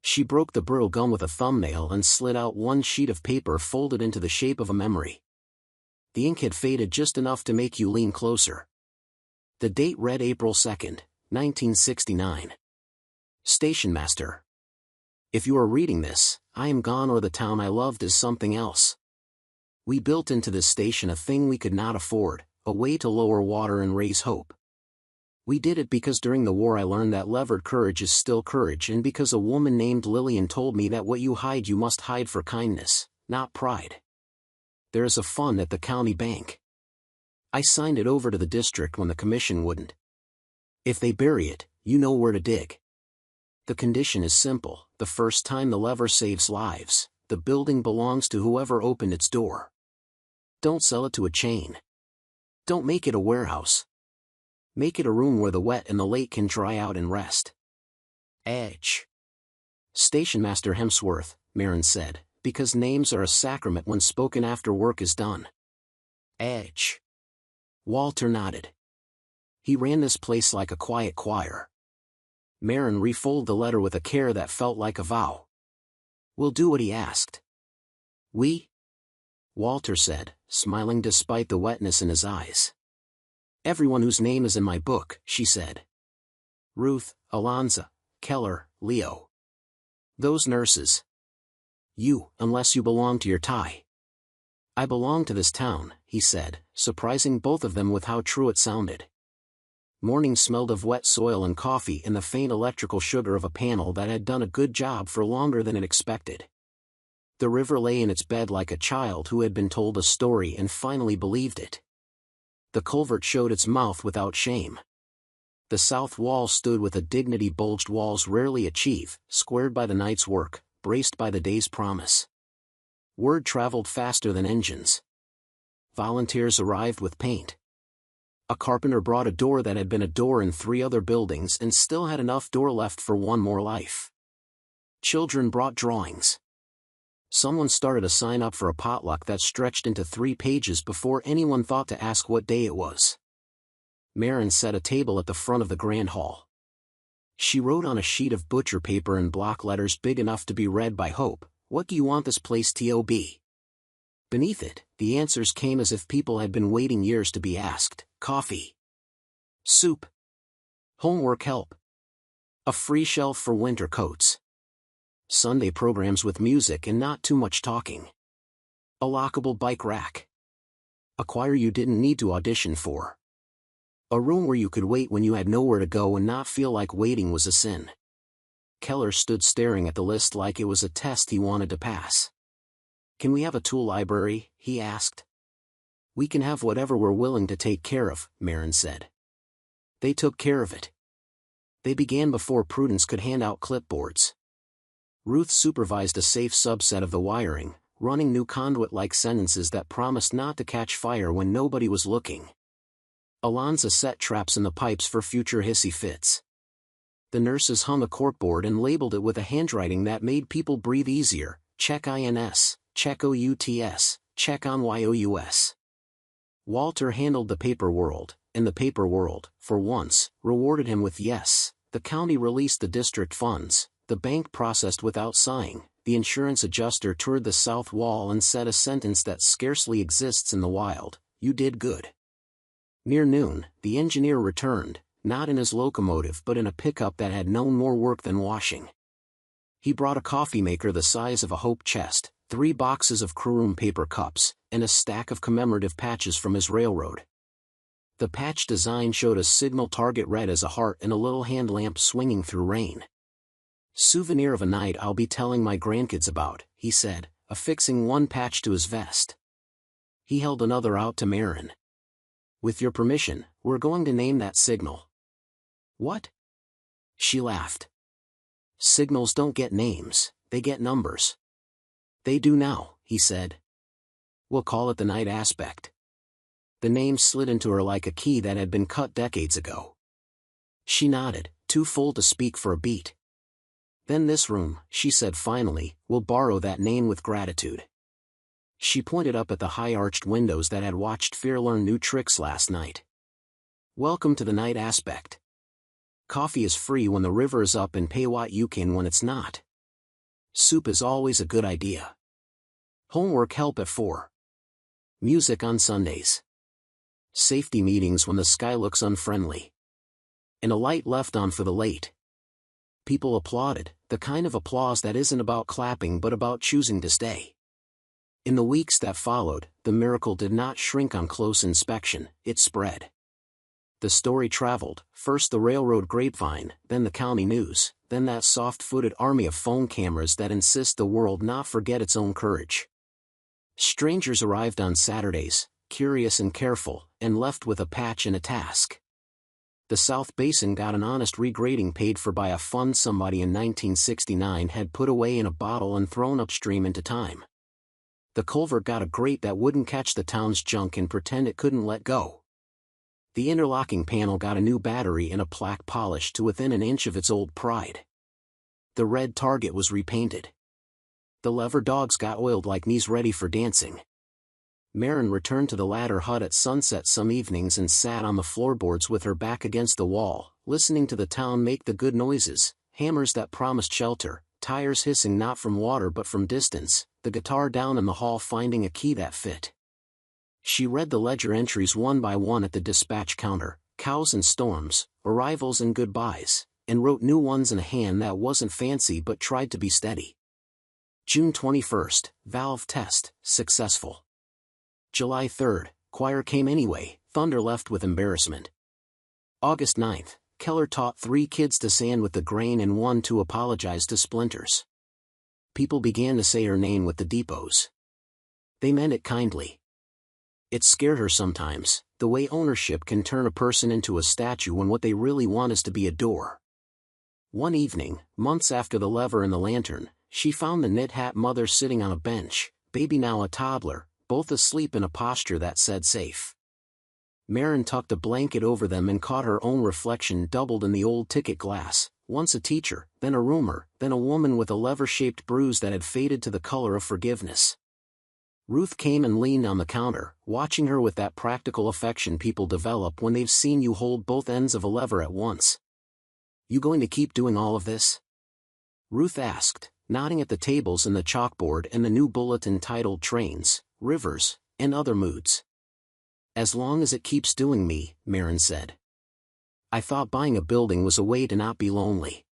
She broke the brittle gum with a thumbnail and slid out one sheet of paper folded into the shape of a memory. The ink had faded just enough to make you lean closer. The date read April 2nd, 1969. "Stationmaster. If you are reading this, I am gone or the town I loved is something else. We built into this station a thing we could not afford, a way to lower water and raise hope. We did it because during the war I learned that levered courage is still courage and because a woman named Lillian told me that what you hide you must hide for kindness, not pride. There is a fund at the county bank. I signed it over to the district when the commission wouldn't. If they bury it, you know where to dig. The condition is simple: the first time the lever saves lives, the building belongs to whoever opened its door. Don't sell it to a chain. Don't make it a warehouse. Make it a room where the wet and the late can dry out and rest." "Edge." "Stationmaster Hemsworth," Marin said, Because names are a sacrament when spoken after work is done. Edge. Walter nodded. He ran this place like a quiet choir. Marin refolded the letter with a care that felt like a vow. We'll do what he asked. We? Walter said, smiling despite the wetness in his eyes. Everyone whose name is in my book, she said. Ruth, Alonza, Keller, Leo. Those nurses. You, unless you belong to your tie. I belong to this town, he said, surprising both of them with how true it sounded. Morning smelled of wet soil and coffee and the faint electrical sugar of a panel that had done a good job for longer than it expected. The river lay in its bed like a child who had been told a story and finally believed it. The culvert showed its mouth without shame. The south wall stood with a dignity bulged walls rarely achieve, squared by the night's work, braced by the day's promise. Word traveled faster than engines. Volunteers arrived with paint. A carpenter brought a door that had been a door in 3 other buildings and still had enough door left for one more life. Children brought drawings. Someone started a sign up for a potluck that stretched into 3 pages before anyone thought to ask what day it was. Marin set a table at the front of the grand hall. She wrote on a sheet of butcher paper in block letters big enough to be read by Hope, "What do you want this place to be?" Beneath it, the answers came as if people had been waiting years to be asked: coffee, soup, homework help, a free shelf for winter coats, Sunday programs with music and not too much talking, a lockable bike rack, a choir you didn't need to audition for, a room where you could wait when you had nowhere to go and not feel like waiting was a sin. Keller stood staring at the list like it was a test he wanted to pass. Can we have a tool library? He asked. We can have whatever we're willing to take care of, Marin said. They took care of it. They began before Prudence could hand out clipboards. Ruth supervised a safe subset of the wiring, running new conduit-like sentences that promised not to catch fire when nobody was looking. Alonza set traps in the pipes for future hissy fits. The nurses hung a corkboard and labeled it with a handwriting that made people breathe easier: check INS, check OUTS, check on YOUS. Walter handled the paper world, and the paper world, for once, rewarded him with yes. The county released the district funds, the bank processed without sighing, the insurance adjuster toured the south wall and said a sentence that scarcely exists in the wild: you did good. Near noon, the engineer returned, not in his locomotive but in a pickup that had known more work than washing. He brought a coffee maker the size of a Hope chest, 3 boxes of crewroom paper cups, and a stack of commemorative patches from his railroad. The patch design showed a signal target red as a heart and a little hand lamp swinging through rain. Souvenir of a night I'll be telling my grandkids about, he said, affixing one patch to his vest. He held another out to Marin. With your permission, we're going to name that signal. What? She laughed. Signals don't get names, they get numbers. They do now, he said. We'll call it the Night Aspect. The name slid into her like a key that had been cut decades ago. She nodded, too full to speak for a beat. Then this room, she said finally, will borrow that name with gratitude. She pointed up at the high-arched windows that had watched Fear learn new tricks last night. Welcome to the Night Aspect. Coffee is free when the river is up and pay what you can when it's not. Soup is always a good idea. Homework help at 4. Music on Sundays. Safety meetings when the sky looks unfriendly. And a light left on for the late. People applauded, the kind of applause that isn't about clapping but about choosing to stay. In the weeks that followed, the miracle did not shrink on close inspection, it spread. The story traveled, first the railroad grapevine, then the county news, then that soft-footed army of phone cameras that insist the world not forget its own courage. Strangers arrived on Saturdays, curious and careful, and left with a patch and a task. The South Basin got an honest regrading paid for by a fund somebody in 1969 had put away in a bottle and thrown upstream into time. The culvert got a grate that wouldn't catch the town's junk and pretend it couldn't let go. The interlocking panel got a new battery and a plaque polished to within an inch of its old pride. The red target was repainted. The lever dogs got oiled like knees ready for dancing. Marin returned to the ladder hut at sunset some evenings and sat on the floorboards with her back against the wall, listening to the town make the good noises, hammers that promised shelter, tires hissing not from water but from distance, the guitar down in the hall finding a key that fit. She read the ledger entries one by one at the dispatch counter, cows and storms, arrivals and goodbyes, and wrote new ones in a hand that wasn't fancy but tried to be steady. June 21st, valve test, successful. July 3rd, choir came anyway, Thunder left with embarrassment. August 9th, Keller taught 3 kids to sand with the grain and 1 to apologize to Splinters. People began to say her name with the depots. They meant it kindly. It scared her sometimes, the way ownership can turn a person into a statue when what they really want is to be a door. One evening, months after the lever and the lantern, she found the knit hat mother sitting on a bench, baby now a toddler, both asleep in a posture that said safe. Marin tucked a blanket over them and caught her own reflection doubled in the old ticket glass, once a teacher, then a roomer, then a woman with a lever-shaped bruise that had faded to the color of forgiveness. Ruth came and leaned on the counter, watching her with that practical affection people develop when they've seen you hold both ends of a lever at once. "You going to keep doing all of this?" Ruth asked, nodding at the tables and the chalkboard and the new bulletin titled Trains, Rivers, and Other Moods. "As long as it keeps doing me," Marin said. "I thought buying a building was a way to not be lonely.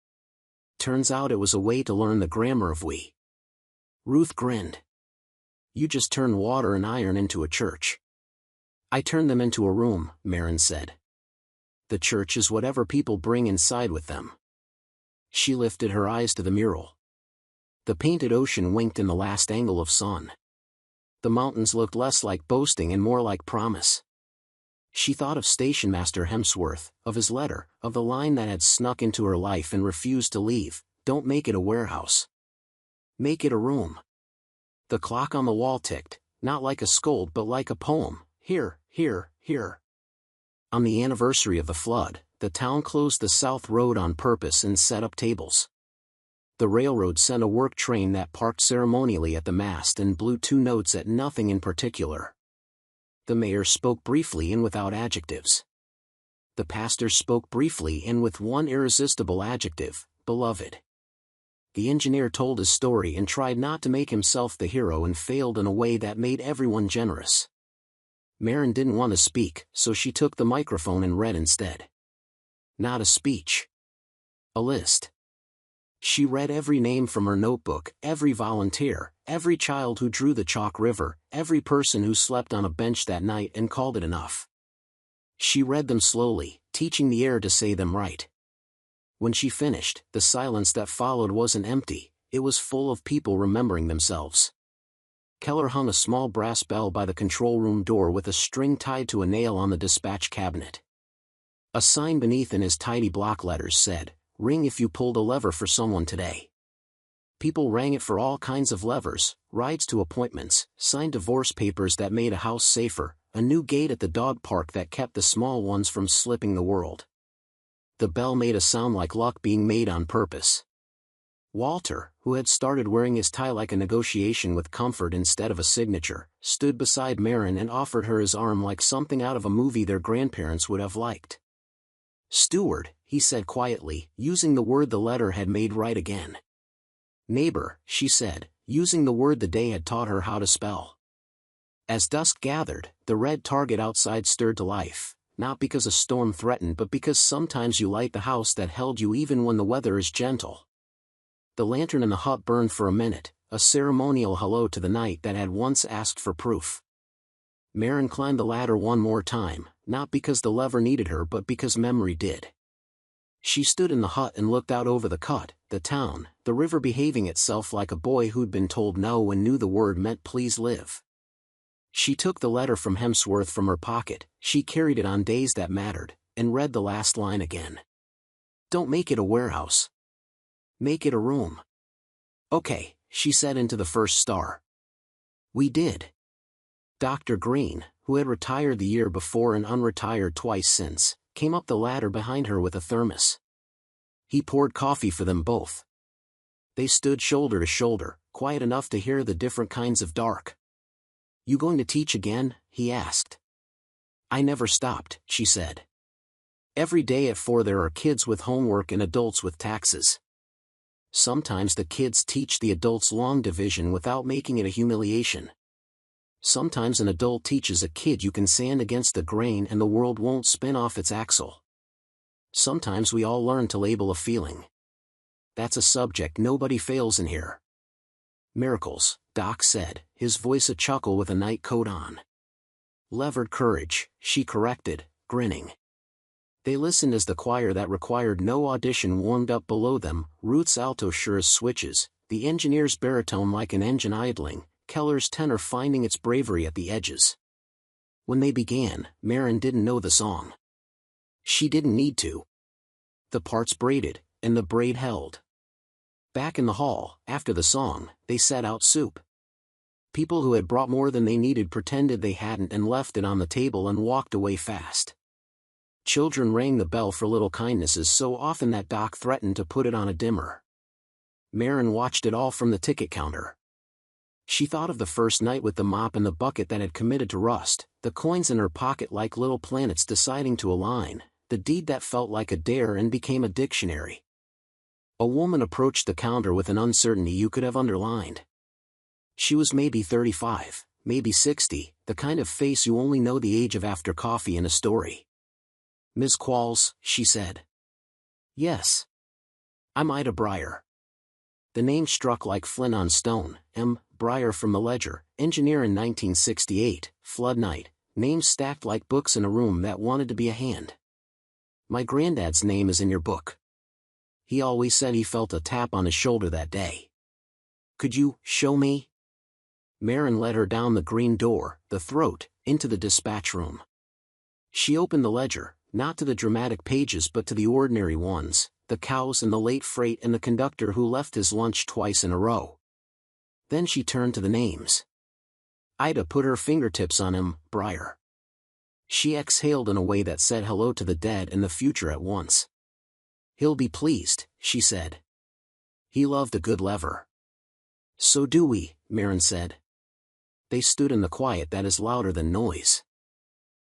Turns out it was a way to learn the grammar of we." Ruth grinned. "You just turn water and iron into a church." "I turn them into a room," Marin said. "The church is whatever people bring inside with them." She lifted her eyes to the mural. The painted ocean winked in the last angle of sun. The mountains looked less like boasting and more like promise. She thought of Station Master Hemsworth, of his letter, of the line that had snuck into her life and refused to leave, "Don't make it a warehouse. Make it a room." The clock on the wall ticked, not like a scold but like a poem, here, here, here. On the anniversary of the flood, the town closed the South Road on purpose and set up tables. The railroad sent a work train that parked ceremonially at the mast and blew 2 notes at nothing in particular. The mayor spoke briefly and without adjectives. The pastor spoke briefly and with one irresistible adjective, beloved. The engineer told his story and tried not to make himself the hero and failed in a way that made everyone generous. Marin didn't want to speak, so she took the microphone and read instead. Not a speech. A list. She read every name from her notebook, every volunteer, every child who drew the chalk river, every person who slept on a bench that night and called it enough. She read them slowly, teaching the air to say them right. When she finished, the silence that followed wasn't empty, it was full of people remembering themselves. Keller hung a small brass bell by the control room door with a string tied to a nail on the dispatch cabinet. A sign beneath in his tidy block letters said, "Ring if you pulled a lever for someone today." People rang it for all kinds of levers, rides to appointments, signed divorce papers that made a house safer, a new gate at the dog park that kept the small ones from slipping the world. The bell made a sound like luck being made on purpose. Walter, who had started wearing his tie like a negotiation with comfort instead of a signature, stood beside Marin and offered her his arm like something out of a movie their grandparents would have liked. "Steward," he said quietly, using the word the letter had made right again. "Neighbor," she said, using the word the day had taught her how to spell. As dusk gathered, the red target outside stirred to life, not because a storm threatened but because sometimes you light the house that held you even when the weather is gentle. The lantern in the hut burned for a minute, a ceremonial hello to the night that had once asked for proof. Marin climbed the ladder one more time, not because the lever needed her but because memory did. She stood in the hut and looked out over the cut, the town, the river behaving itself like a boy who'd been told no and knew the word meant please live. She took the letter from Hemsworth from her pocket, she carried it on days that mattered, and read the last line again. "Don't make it a warehouse. Make it a room." "Okay," she said into the first star. "We did." Dr. Green, who had retired the year before and unretired twice since, came up the ladder behind her with a thermos. He poured coffee for them both. They stood shoulder to shoulder, quiet enough to hear the different kinds of dark. "You going to teach again?" he asked. "I never stopped," she said. "Every day at 4 there are kids with homework and adults with taxes. Sometimes the kids teach the adults long division without making it a humiliation. Sometimes an adult teaches a kid you can sand against the grain and the world won't spin off its axle. Sometimes we all learn to label a feeling. That's a subject nobody fails in here." "Miracles," Doc said, his voice a chuckle with a night coat on. "Levered courage," she corrected, grinning. They listened as the choir that required no audition warmed up below them, Ruth's alto sure as switches, the engineer's baritone like an engine idling, Keller's tenor finding its bravery at the edges. When they began, Maren didn't know the song. She didn't need to. The parts braided, and the braid held. Back in the hall, after the song, they set out soup. People who had brought more than they needed pretended they hadn't and left it on the table and walked away fast. Children rang the bell for little kindnesses so often that Doc threatened to put it on a dimmer. Maren watched it all from the ticket counter. She thought of the first night with the mop and the bucket that had committed to rust, the coins in her pocket like little planets deciding to align, the deed that felt like a dare and became a dictionary. A woman approached the counter with an uncertainty you could have underlined. She was maybe 35, maybe 60, the kind of face you only know the age of after coffee in a story. "Ms. Qualls," she said. "Yes. I'm Ida Breyer." The name struck like flint on stone. M. Breyer from the Ledger, engineer in 1968, flood night, names stacked like books in a room that wanted to be a hand. "My granddad's name is in your book. He always said he felt a tap on his shoulder that day. Could you show me?" Maren led her down the green door, the throat, into the dispatch room. She opened the ledger, not to the dramatic pages but to the ordinary ones, the cows and the late freight and the conductor who left his lunch twice in a row. Then she turned to the names. Ida put her fingertips on him, Breyer. She exhaled in a way that said hello to the dead and the future at once. "He'll be pleased," she said. "He loved a good lever." "So do we," Maren said. They stood in the quiet that is louder than noise.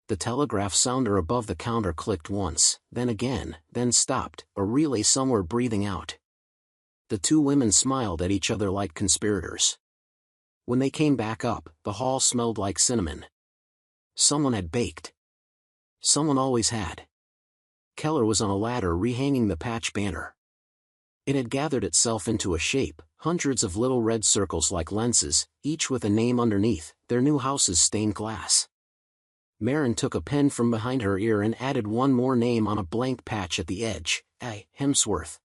The telegraph sounder above the counter clicked once, then again, then stopped, a relay somewhere breathing out. The two women smiled at each other like conspirators. When they came back up, the hall smelled like cinnamon. Someone had baked. Someone always had. Keller was on a ladder rehanging the patch banner. It had gathered itself into a shape, hundreds of little red circles like lenses, each with a name underneath, their new house's stained glass. Maren took a pen from behind her ear and added one more name on a blank patch at the edge, A. Hemsworth.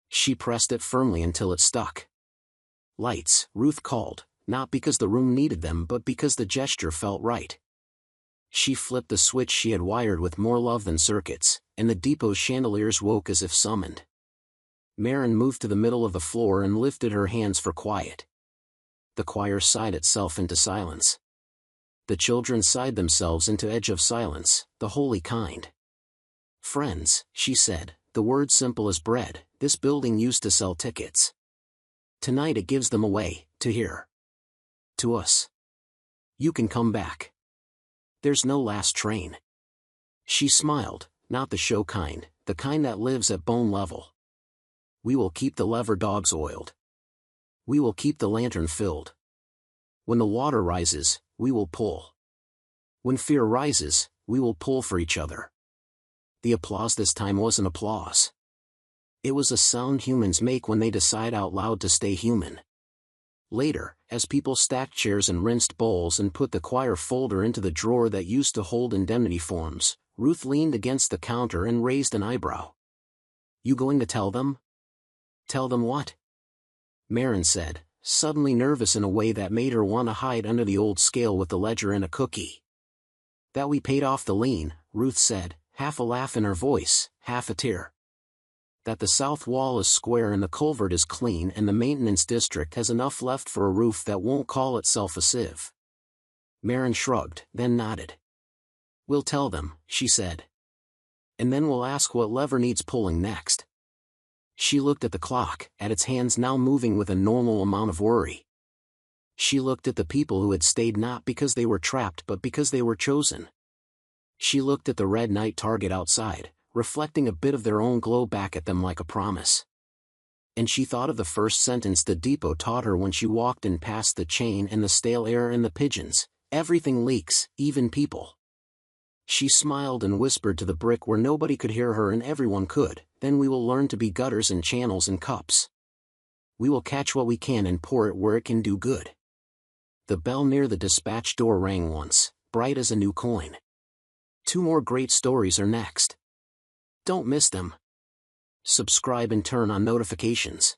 She pressed it firmly until it stuck. "Lights," Ruth called, not because the room needed them but because the gesture felt right. She flipped the switch she had wired with more love than circuits, and the depot's chandeliers woke as if summoned. Maren moved to the middle of the floor and lifted her hands for quiet. The choir sighed itself into silence. The children sighed themselves into edge of silence, the holy kind. "Friends," she said, the word simple as bread, "this building used to sell tickets. Tonight it gives them away, to here. To us. You can come back. There's no last train." She smiled, not the show kind, the kind that lives at bone level. "We will keep the lever dogs oiled. We will keep the lantern filled. When the water rises, we will pull. When fear rises, we will pull for each other." The applause this time wasn't applause. It was a sound humans make when they decide out loud to stay human. Later, as people stacked chairs and rinsed bowls and put the choir folder into the drawer that used to hold indemnity forms, Ruth leaned against the counter and raised an eyebrow. "You going to tell them?" "Tell them what?" Maren said, suddenly nervous in a way that made her want to hide under the old scale with the ledger and a cookie. "That we paid off the lien," Ruth said, half a laugh in her voice, half a tear. "That the south wall is square and the culvert is clean and the maintenance district has enough left for a roof that won't call itself a sieve." Maren shrugged, then nodded. "We'll tell them," she said. "And then we'll ask what lever needs pulling next." She looked at the clock, at its hands now moving with a normal amount of worry. She looked at the people who had stayed not because they were trapped but because they were chosen. She looked at the red night target outside, reflecting a bit of their own glow back at them like a promise. And she thought of the first sentence the depot taught her when she walked in past the chain and the stale air and the pigeons: everything leaks, even people. She smiled and whispered to the brick where nobody could hear her and everyone could, then we will learn to be gutters and channels and cups. We will catch what we can and pour it where it can do good. The bell near the dispatch door rang once, bright as a new coin. 2 more great stories are next. Don't miss them. Subscribe and turn on notifications.